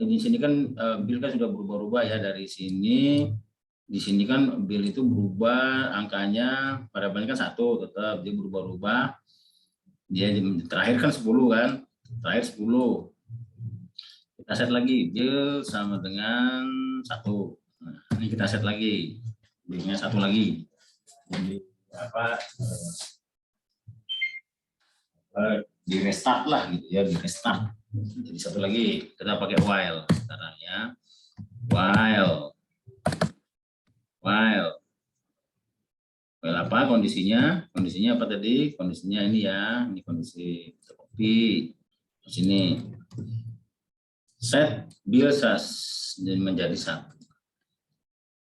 di sini kan bill kan sudah berubah-ubah ya dari sini. Di sini kan bill itu berubah angkanya, pada kan 1 tetap dia berubah-ubah. Dia terakhir kan 10 kan, terakhir 10. Kita set lagi bill sama dengan 1. Nah, ini kita set lagi billnya 1 lagi. Jadi di restart lah gitu ya, di restart. Jadi 1 lagi kita pakai while sekarang ya. While apa kondisinya? Kondisinya apa tadi? Kondisinya ini ya, ini kondisi kopi. Di sini set bill menjadi 1.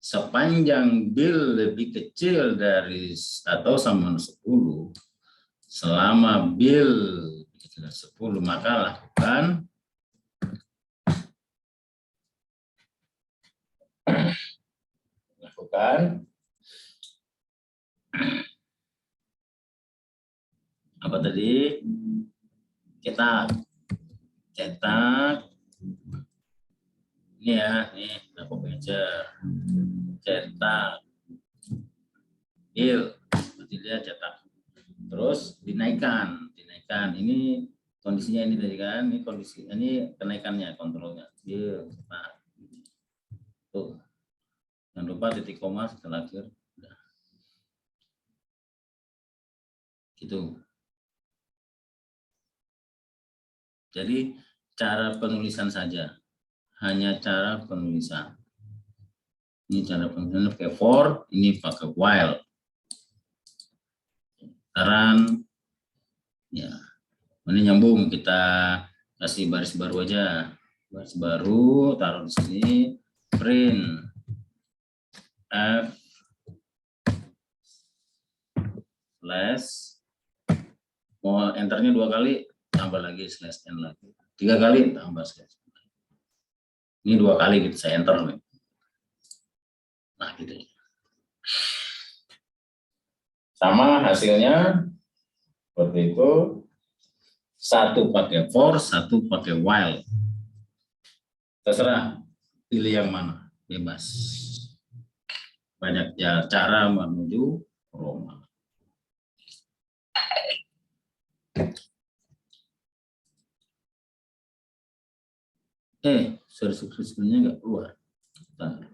Sepanjang bill lebih kecil dari atau sama 10, selama bill lebih kecil dari 10, maka lakukan apa tadi? Cetak ini ya, nih aku baca cetak bill, berarti dia cetak, terus dinaikkan. Ini kondisinya ini tadi kan, ini kondisi ini kenaikannya, kontrolnya bill cetak. Tuh, jangan lupa titik koma setelah akhir. Gitu. Jadi cara penulisan saja, hanya cara penulisan. Ini cara penulisan pakai for, ini pakai while. Sekarang ya, ini nyambung, kita kasih baris baru aja. Baris baru taruh di sini, print f slash, mau enternya 2 kali, tambah lagi slash n lagi, 3 kali tambah slash. Ini 2 kali gitu saya enter nih. Nah gitu. Sama hasilnya seperti itu. 1 pakai for, 1 pakai while. Terserah pilih yang mana, bebas. Banyak ya cara menuju Roma. Subscription-nya nggak keluar. Bentar.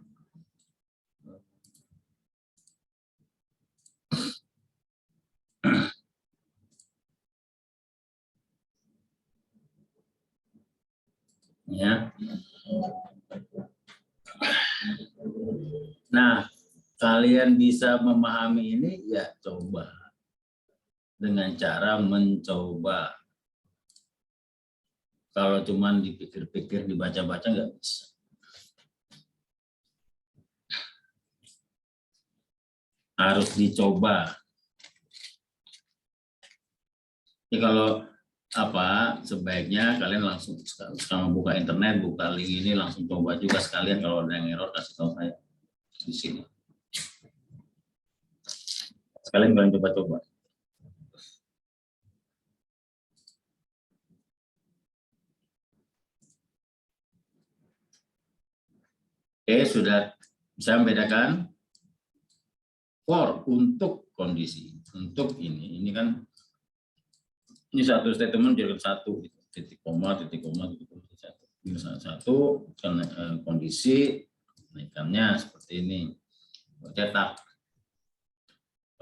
Ya. Nah, kalian bisa memahami ini ya coba dengan cara mencoba. Kalau cuman dipikir-pikir, dibaca-baca nggak bisa. Harus dicoba. Jadi kalau sebaiknya kalian langsung sekarang buka internet, buka link ini, langsung coba juga sekalian. Kalau ada yang error kasih tahu saya di sini. Sekalian kalian coba-coba. Oke, sudah bisa membedakan for untuk kondisi, untuk ini kan ini satu statement jadi 1 titik koma titik koma titik koma 1 kondisi kenaikannya seperti ini, cetak.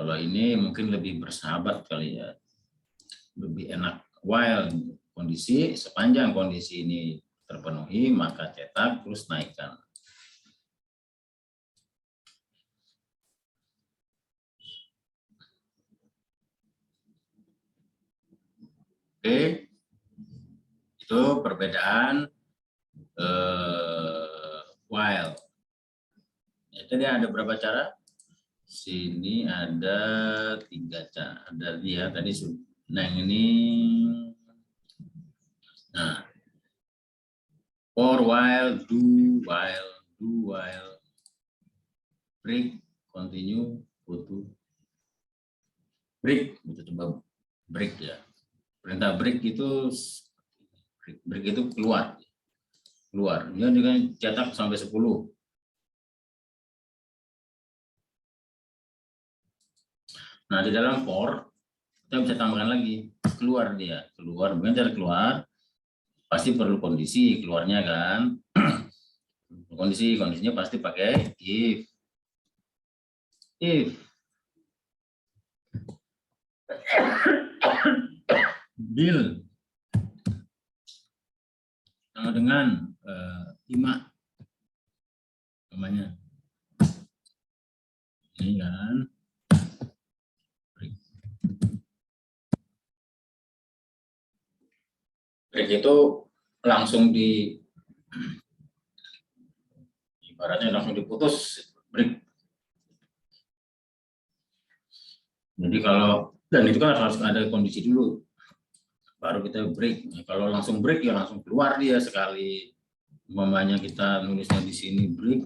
Kalau ini mungkin lebih bersahabat kali ya, lebih enak while kondisi, sepanjang kondisi ini terpenuhi, maka cetak terus naikkan. Oke, itu perbedaan while. Ya, tadi ada berapa cara? Sini ada 3 cara. Ada dia tadi. Nah ini. Nah, for while, do while, break, continue, go to. Break, itu coba break ya. Perintah break itu keluar. Dia dengan cetak sampai 10. Nah, di dalam for kita bisa tambahkan lagi, keluar dia. Bukan cara keluar, pasti perlu kondisi keluarnya kan. Kondisinya pasti pakai if. Bill sama dengan 5 namanya ini kan. Break itu langsung ibaratnya langsung diputus break. Jadi dan itu kan harus ada kondisi dulu baru kita break. Nah, kalau langsung break ya langsung keluar dia sekali. Umpamanya kita nulisnya di sini break.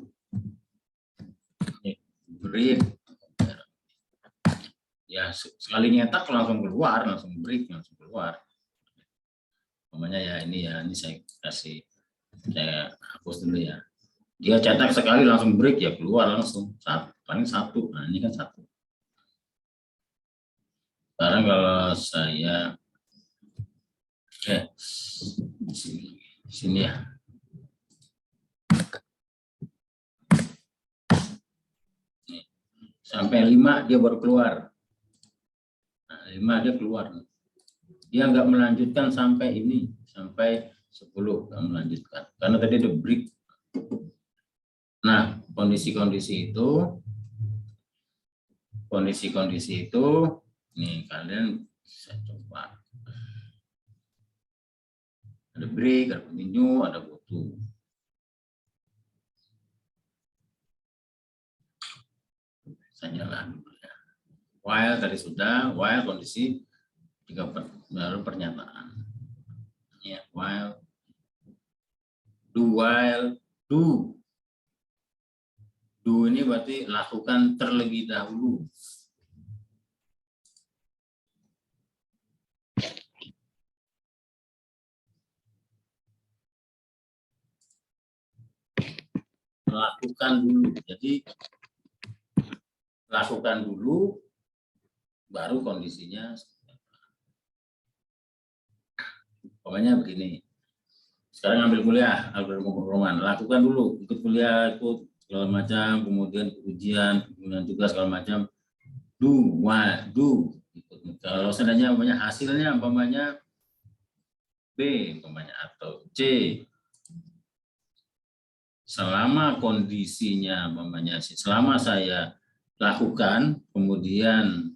Ya sekali nyetak langsung keluar, langsung break, langsung keluar. Umpamanya ya ini saya hapus dulu ya. Dia cetak sekali langsung break ya keluar langsung paling 1. Nah ini kan 1. Sekarang kalau saya sini ya. Nih, sampai 5 dia baru keluar. Nah, 5 dia keluar. Dia nggak melanjutkan sampai ini, sampai 10 nggak melanjutkan. Karena tadi ada break. Nah, kondisi-kondisi itu nih kalian saya coba. Ada break, ada continue, ada go to. Saya jalan dulu ya. While tadi sudah, while kondisi 3 baru pernyataan. Ya, while, do while, do. Do ini berarti lakukan terlebih dahulu. Lakukan dulu. Jadi lakukan dulu baru kondisinya. Pokoknya begini. Sekarang ambil kuliah, pengumuman. Lakukan dulu, ikut kuliah, ikut segala macam, kemudian ujian, kemudian tugas segala macam. Do. Kalau seandainya hasilnya umpamanya B, umpamanya atau C. Selama kondisinya selama saya lakukan, kemudian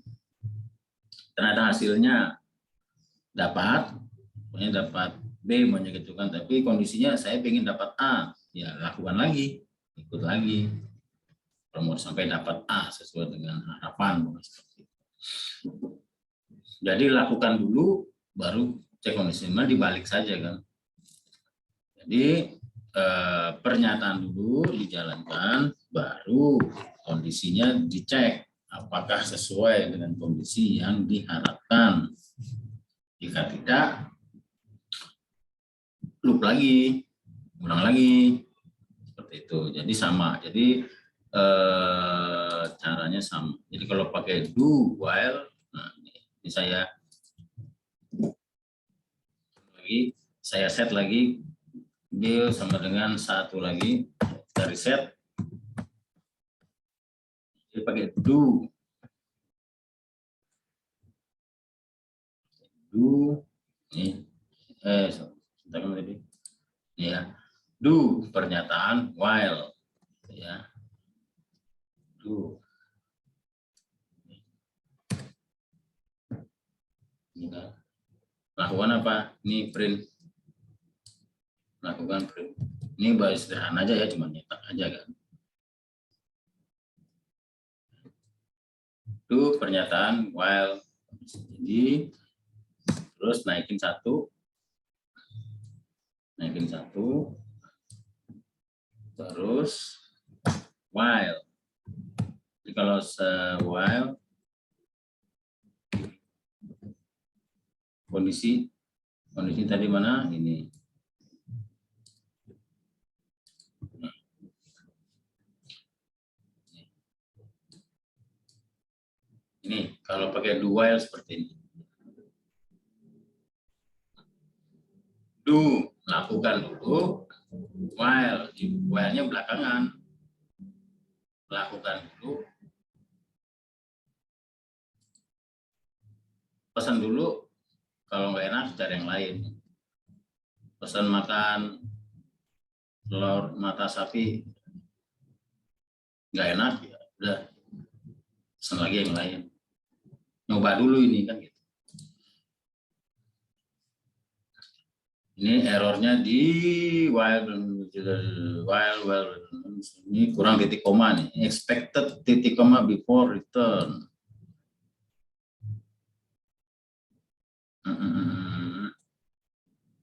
ternyata hasilnya dapat B gitu kan, tapi kondisinya saya ingin dapat A, ya lakukan lagi, ikut lagi, promosi sampai dapat A sesuai dengan harapan. Jadi lakukan dulu, baru cek kondisinya, dibalik saja kan. Jadi pernyataan dulu dijalankan, baru kondisinya dicek apakah sesuai dengan kondisi yang diharapkan. Jika tidak, loop lagi, ulang lagi, seperti itu. Jadi sama. Jadi caranya sama. Jadi kalau pakai do while, nah ini saya set lagi. Deal sama dengan 1 lagi dari set. Dia pakai do. Ini tadi. Ya, do pernyataan while, ya, do. Ya. Lakukan apa? Ini print. Lakukan print. Ini baris sederhana aja ya, cuma nyetak aja kan. Do pernyataan while. Jadi terus naikin satu, terus while. Jadi kalau while kondisi tadi mana ini? Ini kalau pakai do while seperti ini. Do lakukan dulu, while-nya belakangan. Lakukan dulu. Pesan dulu, kalau nggak enak cari yang lain. Pesan makan telur mata sapi nggak enak, ya udah pesan lagi yang lain. Nyoba dulu ini kan gitu. Ini errornya di while ini kurang titik koma nih. Expected titik koma before return.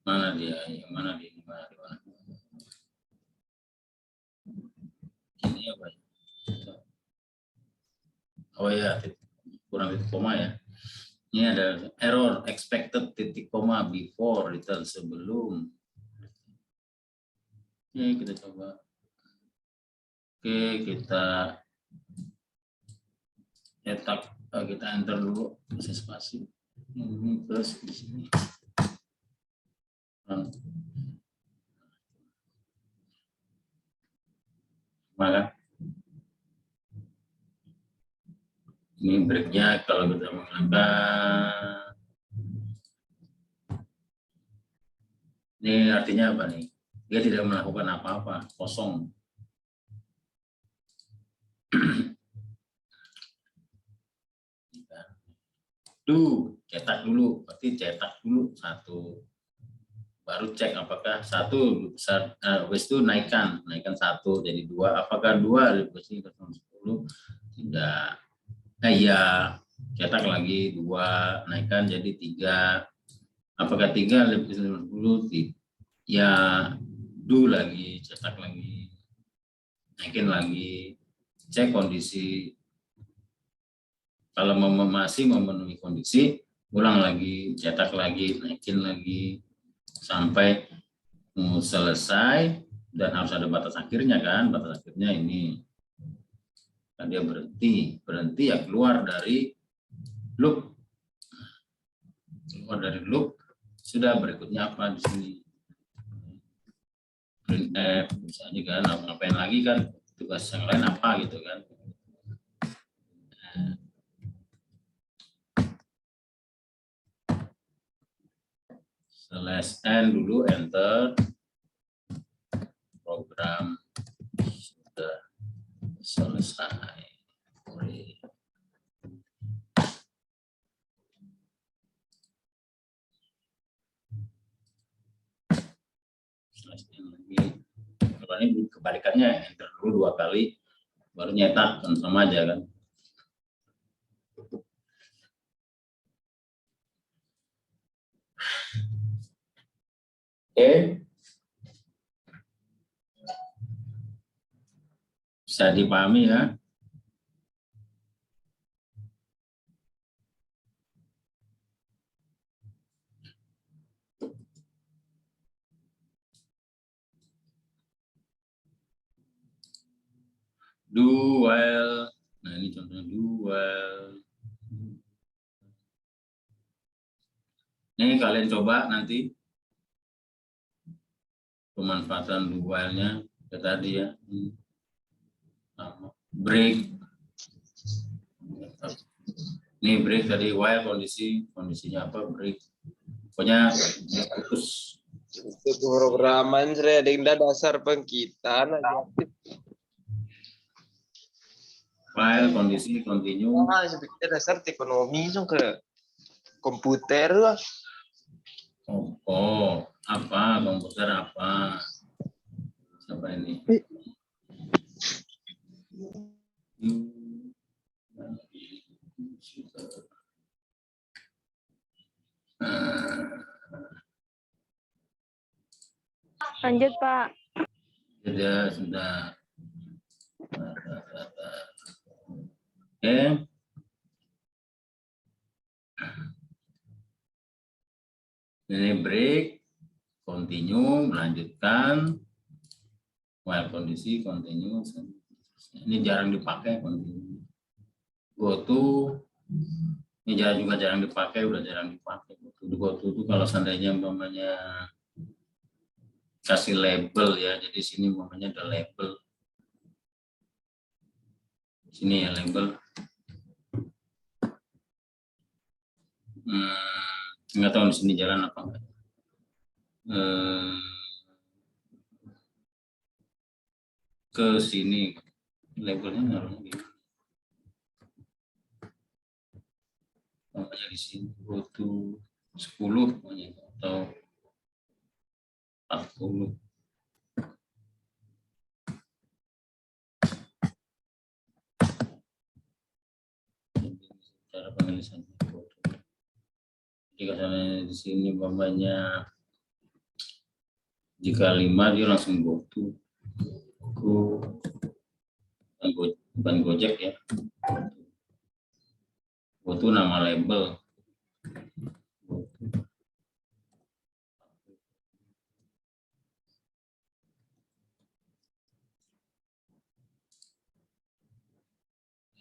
Mana dia? Yang mana dia? Ini apa? Oh ya, kurang titik koma ya. Ini ada error expected titik koma before return, sebelum. Oke, kita coba. Oke, kita cetak, kita enter dulu, bisa spasi. Ini terus di sini. Maka ini breaknya kalau kita menggunakan, ini artinya apa nih? Dia tidak melakukan apa-apa, kosong. Do, cetak dulu, berarti cetak dulu satu, baru cek apakah satu besar, habis itu naikkan satu jadi dua, apakah dua lebih bersih 10, tidak. Iya, cetak lagi dua, naikkan jadi 3. Apakah 3 lebih dari 10? Ya, do lagi, cetak lagi, naikin lagi, cek kondisi. Kalau masih memenuhi kondisi, ulang lagi, cetak lagi, naikin lagi, sampai selesai, dan harus ada batas akhirnya kan, batas akhirnya ini. Nah, dia berhenti ya keluar dari loop. Sudah, berikutnya apa di sini? Print F misalnya kan, ngapain lagi kan, tugas yang lain apa gitu kan. /n dulu, enter. Program sudah selesai. Kalau ini kebalikannya, enter dulu 2 kali baru nyetak, kan sama aja kan. Oke, bisa dipahami ya. Do while, nah ini contohnya do while. Ini kalian coba nanti pemanfaatan do while-nya ke tadi ya. Break. Ini break tadi while kondisinya apa, break. Pokoknya putus. Untuk pemrograman trading dasar pengkitan File, kondisi, continue. sebetulnya dasar ekonomi itu ke komputer lah. Oh, apa? Komputer apa? Siapa ini? Lanjut, Pak. Sudah. Oke. Ini break, continue, melanjutkan, while kondisi, continue. Ini jarang dipakai, continue. Go to, ini juga jarang dipakai, udah jarang dipakai. Go to itu kalau seandainya umpamanya kasih label ya, jadi sini umpamanya ada label. Sini ya label. Nggak tahu di sini jalan apa enggak. Ke sini labelnya naruhnya gimana? Namanya di sini go to 10 pokoknya atau 40. Cara penulisannya. Jika misalnya di sini umpamanya jika 5 dia langsung go to bukan Gojek ya. Go to nama label.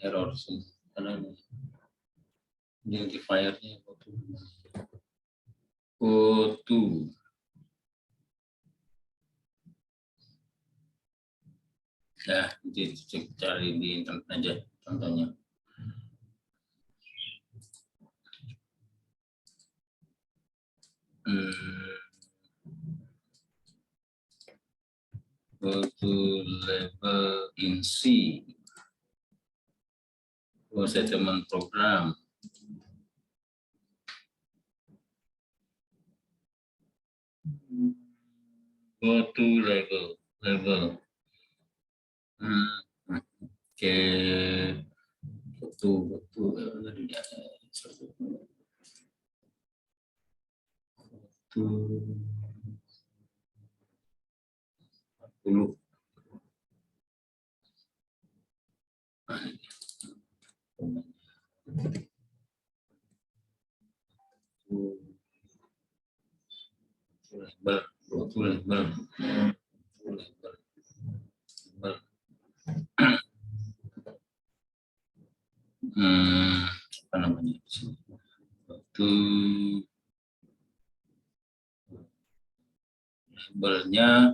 Error sih karena identifiernya go to. Ya, cari di internet aja contohnya. Go to level in C. Go settlement program. Go to level. Oke, betul. Dulu. Label. Apa namanya di sini? Itu labelnya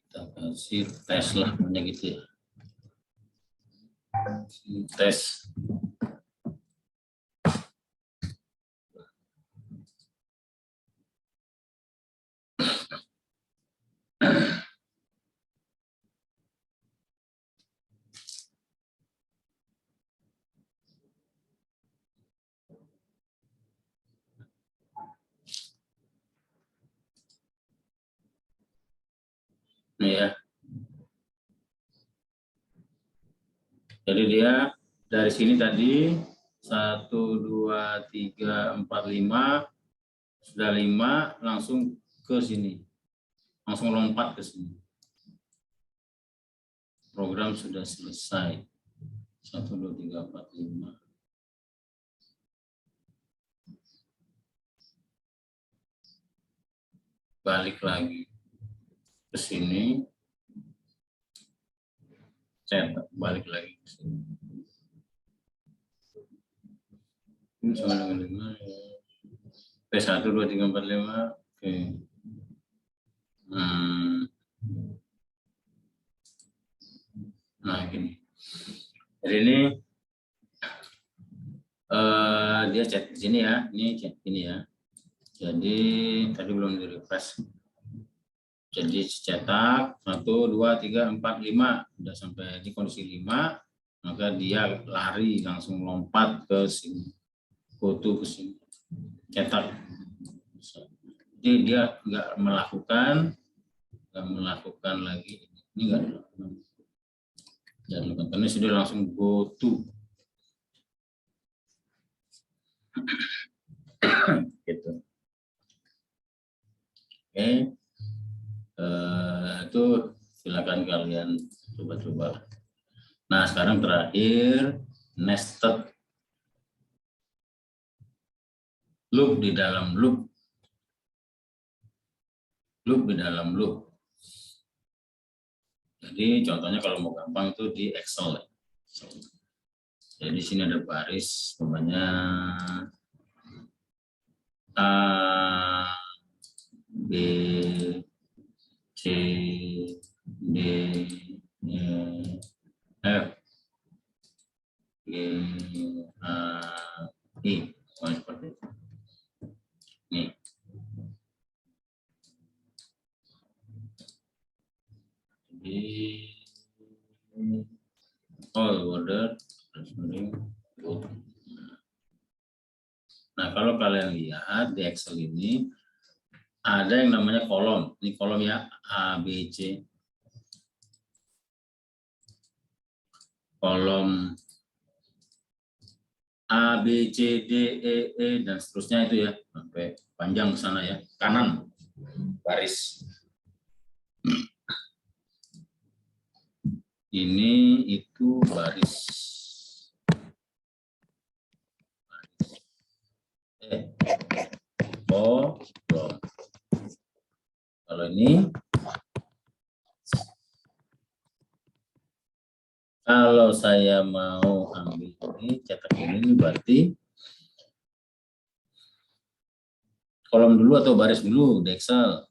kita kasih tes lah, namanya gitu ya. Tes. Nih ya. Jadi dia dari sini tadi 1, 2, 3, 4, 5 sudah 5 langsung ke sini, langsung lompat ke sini. Program sudah selesai. 1, 2, 3, 4, 5. Balik lagi ke sini. Cetak, balik lagi ke sini. Ini sama dengan 5 ya. P1, 2, 3, 4, 5. Oke. Nah, gini. Jadi ini dia chat di sini ya. Ini chat ini ya. Jadi tadi belum di refresh. Jadi cetak 1, 2, 3, 4, 5 udah sampai di kondisi 5, maka dia lari langsung lompat ke sini, ke sini, cetak. Jadi dia nggak melakukan lagi, ini nggak dilakukan, karena sudah langsung go to. Gitu. Oke. Itu silakan kalian coba-coba. Nah, sekarang terakhir nested loop di dalam loop. Loop di dalam loop. Jadi contohnya kalau mau gampang itu di Excel. Jadi di sini ada baris namanya A, B, C, D, E, F, G, H, I. Seperti itu. Nih. Jadi all order. Nah, kalau kalian lihat di Excel ini ada yang namanya kolom. Ini kolom ya, A, B, C. Kolom A, B, C, D, E, dan seterusnya itu ya, sampai panjang ke sana ya, kanan baris. Ini itu baris. Kolom. Kalau ini, kalau saya mau ambil ini, cetak ini berarti kolom dulu atau baris dulu di Excel?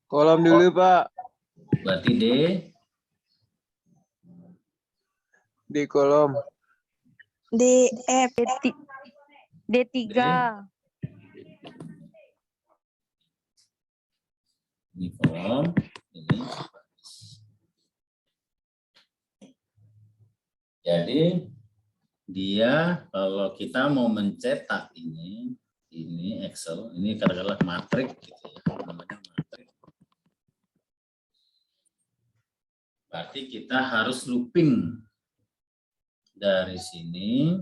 Kolom dulu, Pak. Berarti Di kolom. DF D3. Ini kolom, ini baris. Jadi dia kalau kita mau mencetak ini Excel, ini katakanlah matrik gitu ya, namanya matrik. Berarti kita harus looping dari sini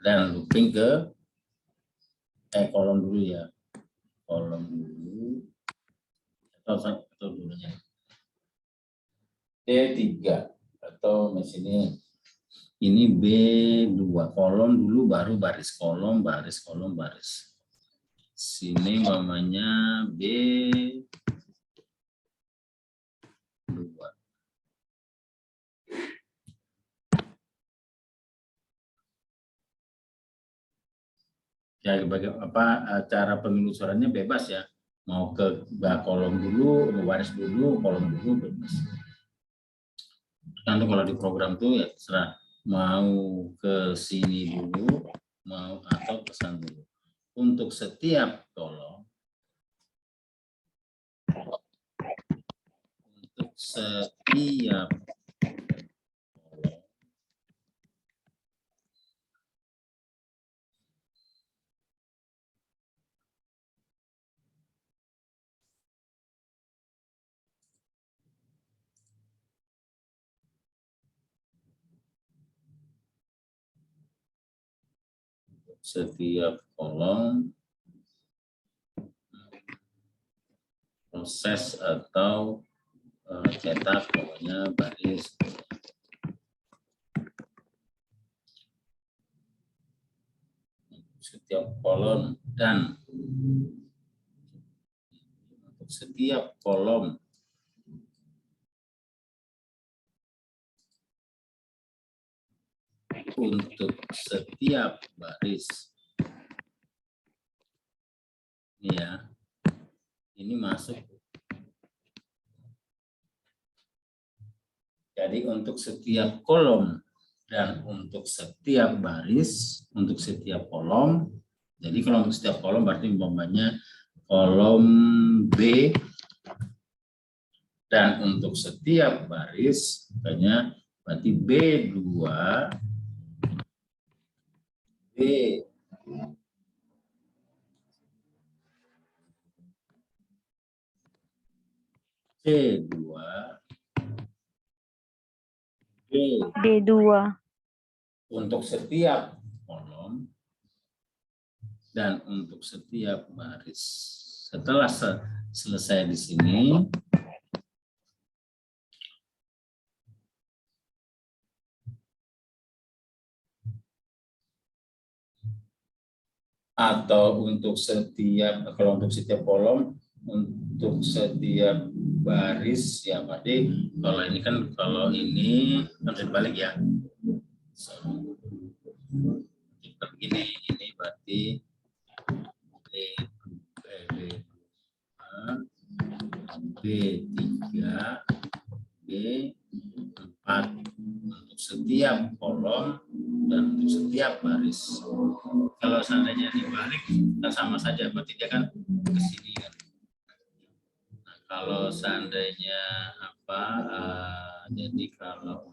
dan looping ke kolom dulu ya, kolom dulu atau dulunya D3 atau mesinnya ini B2, kolom dulu baru baris, kolom baris, kolom baris. Sini namanya B2. Ya, cara penelusurannya bebas ya, mau ke kolom dulu, baris dulu, kolom dulu bebas. Nanti kalau di program tuh ya terserah mau ke sini dulu, mau atau ke sana dulu. Untuk setiap kolom, setiap kolom proses atau cetak pokoknya baris. Setiap kolom dan untuk setiap kolom untuk setiap baris ini ya, ini masuk. Jadi untuk setiap kolom Dan untuk setiap baris, untuk setiap kolom, jadi kalau untuk setiap kolom berarti umpamanya kolom B, dan untuk setiap baris, makanya berarti B2, B, C2, B, D2. untuk setiap kolom dan untuk setiap baris. Setelah selesai di sini, atau untuk setiap, kalau untuk setiap kolom, untuk setiap baris, ya berarti kalau ini kan, kalau ini harus dibalik ya. Begini, ini berarti B3, B4 untuk setiap kolom dan untuk setiap baris. Kalau seandainya dibalik, kan sama saja, berarti dia kan ke sini kan. Nah, kalau seandainya apa, jadi kalau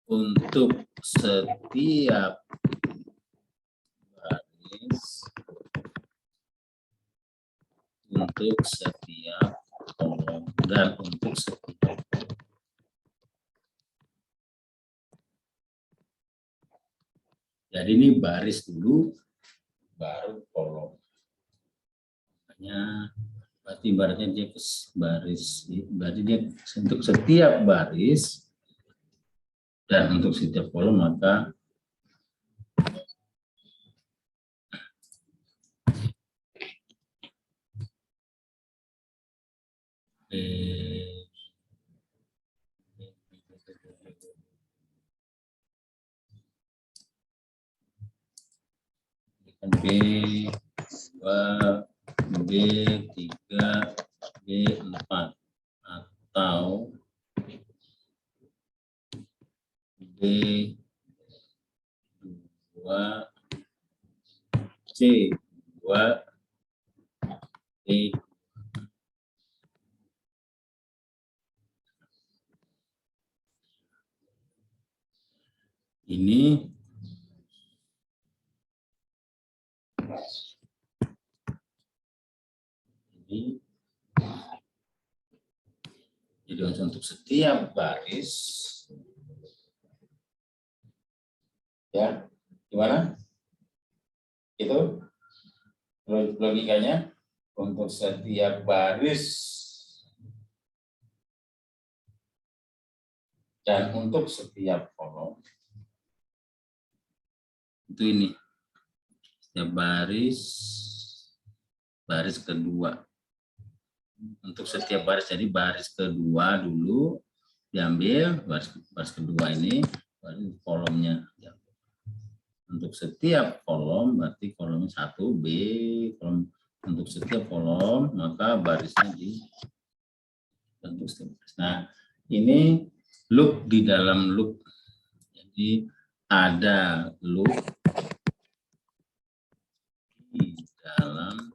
untuk setiap baris, untuk setiap kolom, dan untuk setiap, jadi ini baris dulu baru kolom. Makanya berarti ibaratnya dia baris, berarti dia untuk setiap baris dan untuk setiap kolom, maka B2, B3, B4 atau B2, C2, D. Ini jadi untuk setiap baris, ya gimana? Itu logikanya, untuk setiap baris dan untuk setiap kolom itu ini setiap baris, baris kedua. Untuk setiap baris, jadi baris kedua dulu diambil, baris kedua ini baru kolomnya. Untuk setiap kolom berarti kolomnya 1 B, kolom untuk setiap kolom maka barisnya di bentuk setiap baris. Nah, ini loop di dalam loop. Jadi ada loop di dalam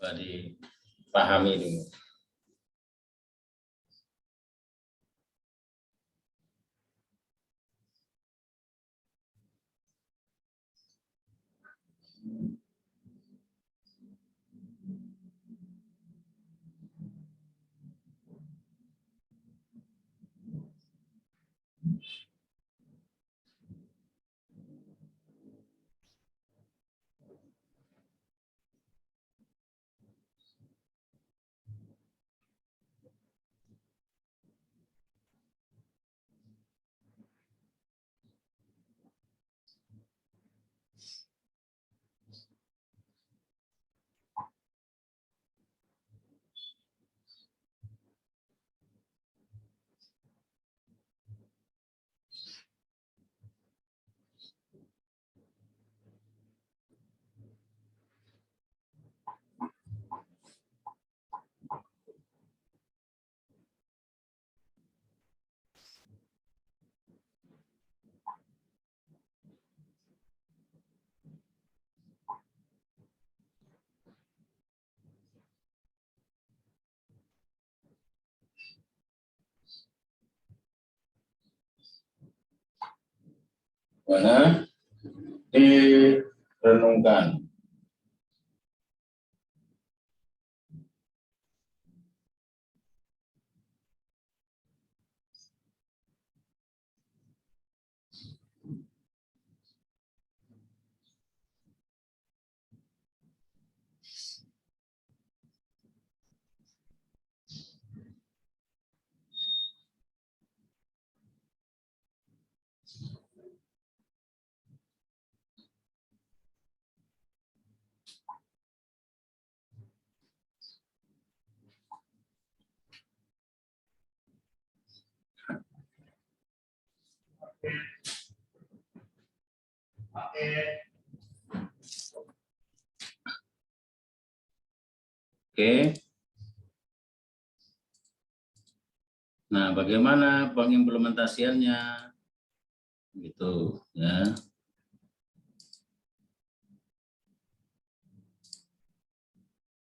dipahami dulu. Mana? Direnungkan. Oke. Nah, bagaimana pengimplementasiannya? Gitu, ya.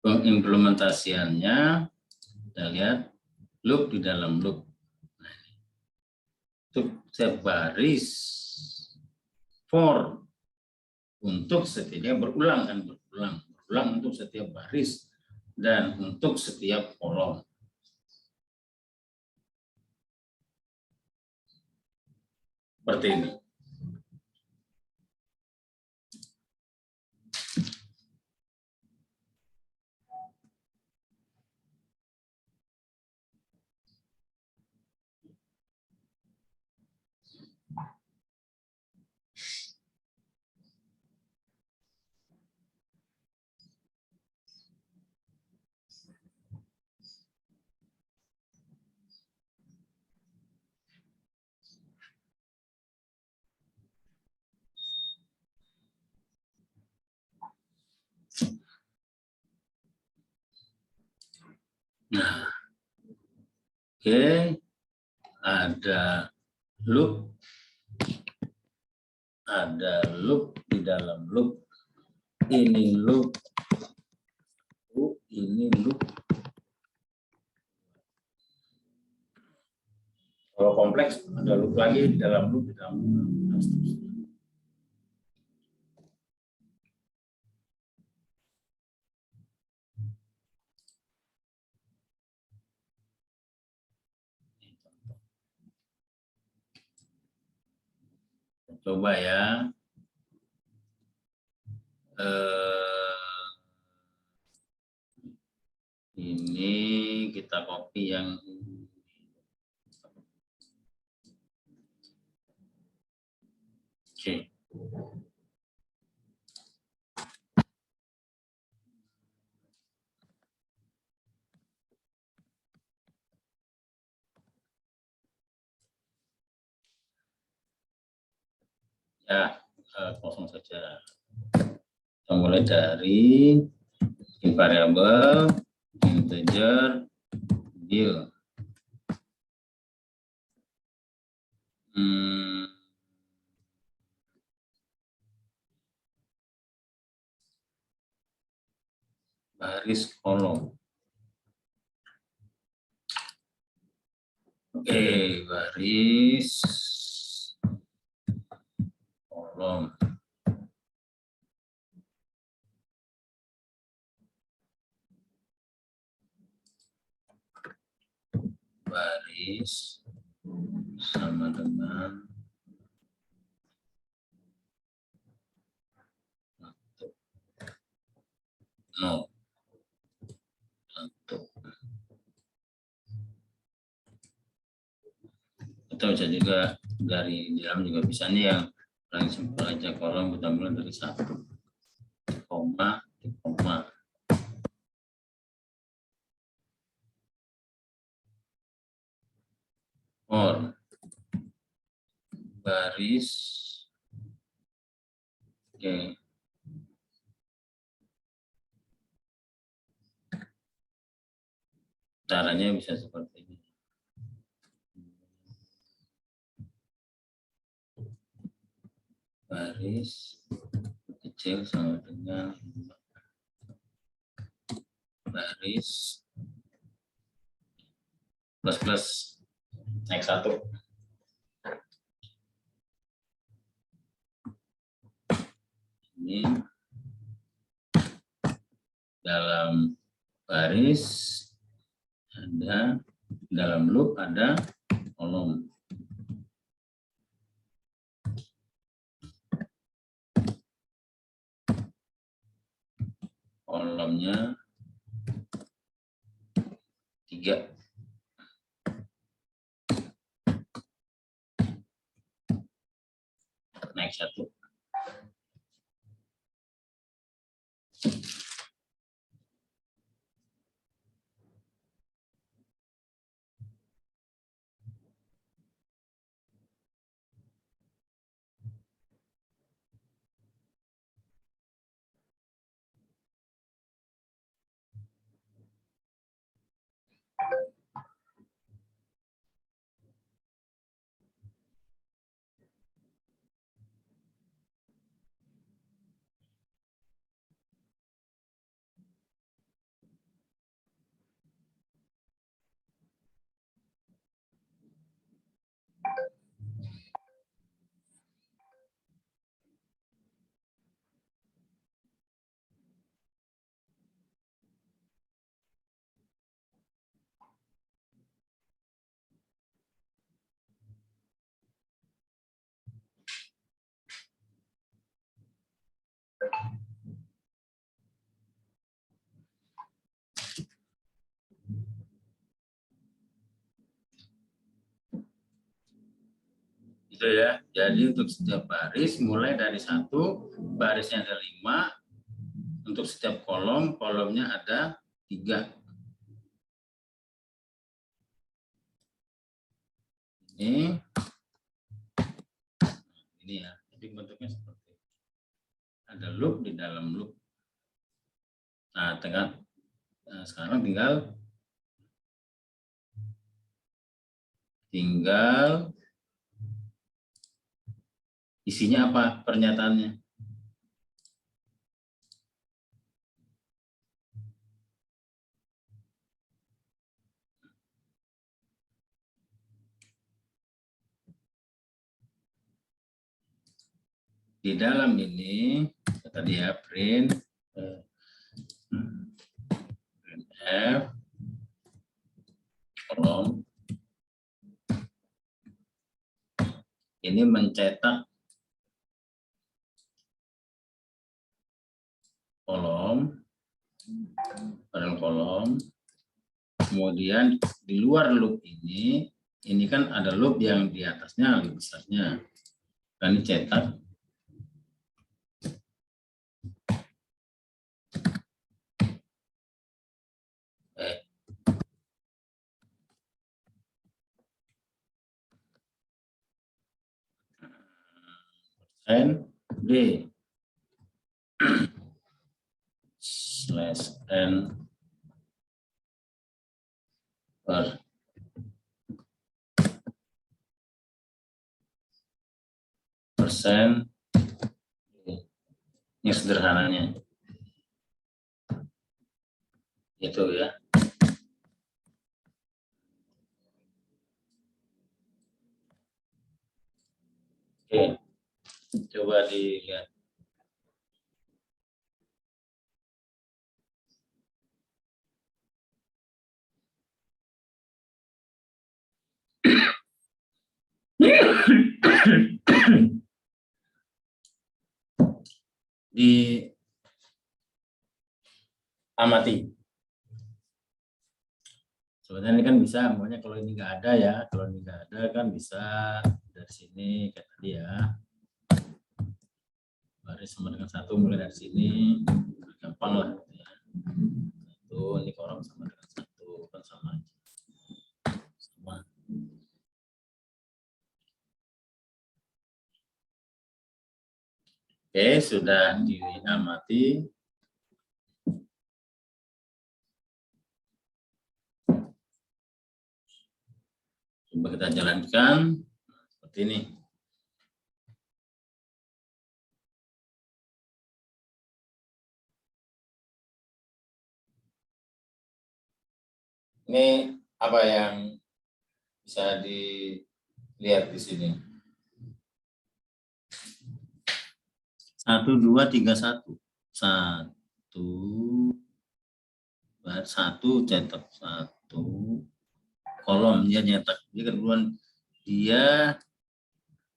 Pengimplementasiannya, kita lihat loop di dalam loop. Untuk setiap baris for untuk setiap berulang kan berulang untuk setiap baris dan untuk setiap kolom. Seperti ini. Nah, oke, ada loop di dalam loop. Ini loop, ini loop. Kalau kompleks ada loop lagi di dalam loop, dan seterusnya. Coba ya. Ini kita copy yang ini. Oke. Ya, kosong saja. Kita mulai dari variabel, integer, deal. Baris kolom. Oke, baris kolom. Baris sama dengan no. Kita bisa juga dari dalam juga bisa nih yang paling simpel aja, kolom kita mulai dari 1, koma, koma. Or baris, oke. Caranya bisa seperti ini. Baris kecil sama dengan baris plus naik 1. Ini dalam baris ada, dalam loop ada kolom. Kolomnya 3. Naik 1. Itu ya. Jadi untuk setiap baris mulai dari 1, barisnya ada 5. Untuk setiap kolom, kolomnya ada 3. Ini ya. Jadi bentuknya seperti ini. Ada loop di dalam loop. Nah, sekarang tinggal isinya apa pernyataannya. Di dalam ini tadi ya print F kolom ini mencetak kolom, kemudian di luar loop ini kan ada loop yang di atasnya lebih besarnya, kan ini cetak. D /n per persen, ini sederhananya itu ya. Oke, coba dilihat. Amati. Sebenarnya ini kan bisa, makanya kalau ini nggak ada ya, kalau ini nggak ada kan bisa dari sini kayak tadi ya. Baris sama dengan 1 mulai dari sini, gampang lah. Ya. 1 ini kolom sama dengan 1 kan sama aja. Sama. Oke, sudah diamati. Coba kita jalankan seperti ini. Ini apa yang bisa dilihat di sini? 1, 2, 3, 1. 1 cetak 1 kolom, dia nyetak. Dia keduluan, dia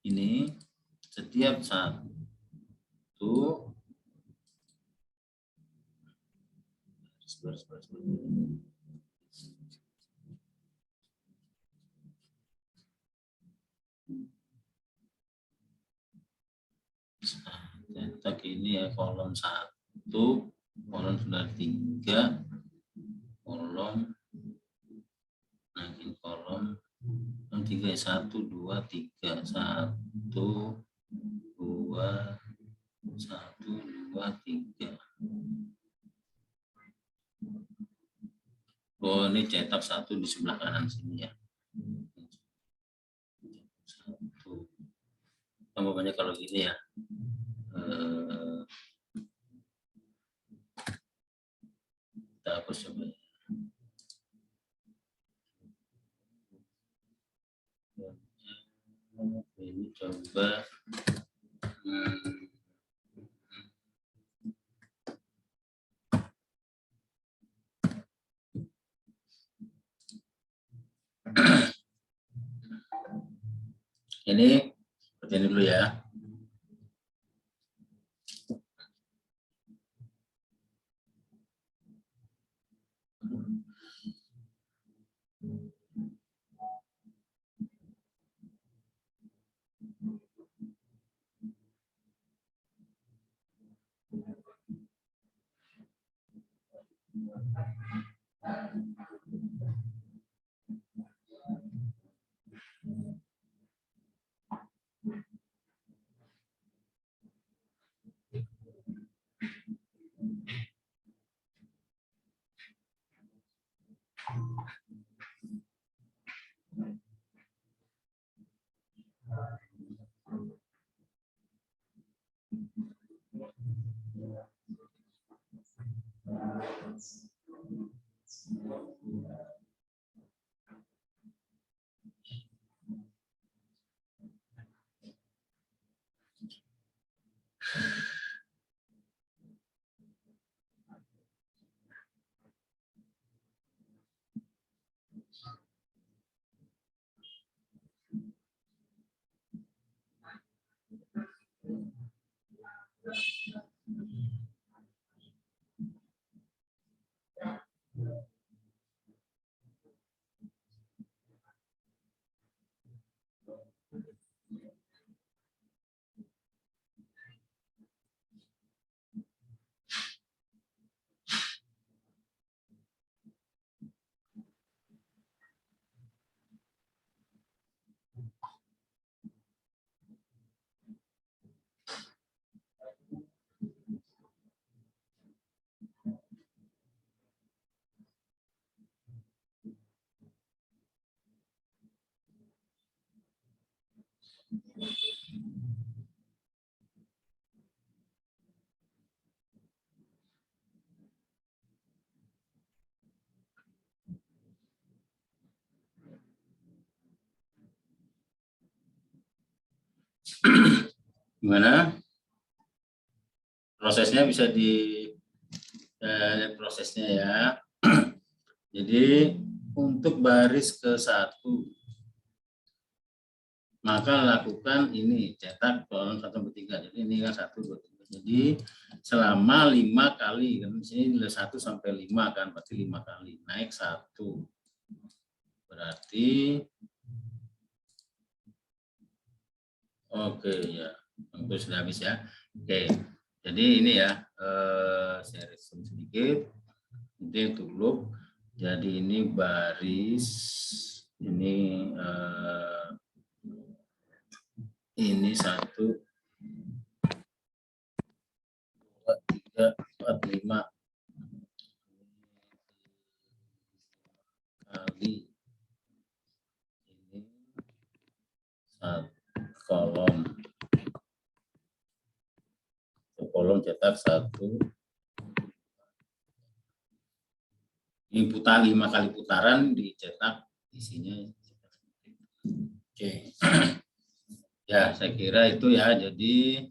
ini setiap 1 cetak ini ya, kolom 1, kolom sudah 3, kolom naikin kolom 3, 1, 2, 3, 1, 2, 1, 2, 3. Oh, ini cetak 1 di sebelah kanan sini ya. 1. Tambah banyak kalau gini ya. Kita hapus coba. Ini coba. Ini seperti ini dulu ya. Gimana? Prosesnya bisa prosesnya ya. Jadi untuk baris ke-1 maka lakukan ini cetak kolom 1 sampai 3. Jadi ini kan 1, 2, 3. Jadi selama 5 kali kan di sini 1 sampai 5 kan, berarti 5 kali naik 1. Berarti oke ya. Itu sudah habis ya. Oke. Jadi ini ya saya resume sedikit. Ini untuk loop. Jadi ini baris ini 1, 2, 3, 4, 5 kali ini 1 kolom. Kolom cetak 1. Ini putar 5 kali putaran dicetak isinya. Oke. Ya, saya kira itu ya. Jadi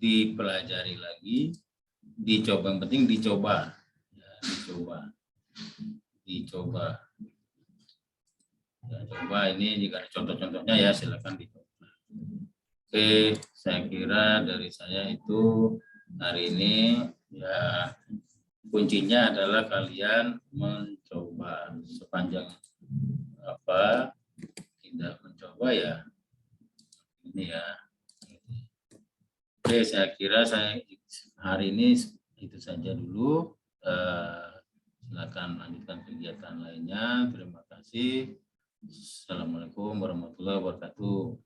dipelajari lagi, dicoba, yang penting dicoba, ya, dicoba. Ya, coba ini jika ada contoh-contohnya ya silakan dicoba. Oke, saya kira dari saya itu hari ini ya kuncinya adalah kalian mencoba. Sepanjang apa tidak mencoba ya ini ya. Oke, saya kira saya hari ini itu saja dulu. Silakan lanjutkan kegiatan lainnya. Terima kasih. Assalamualaikum warahmatullahi wabarakatuh.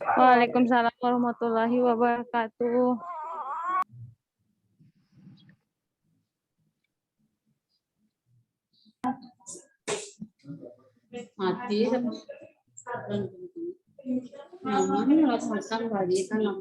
Waalaikumsalam warahmatullahi wabarakatuh. Mati namanya lakukan tadi kan yang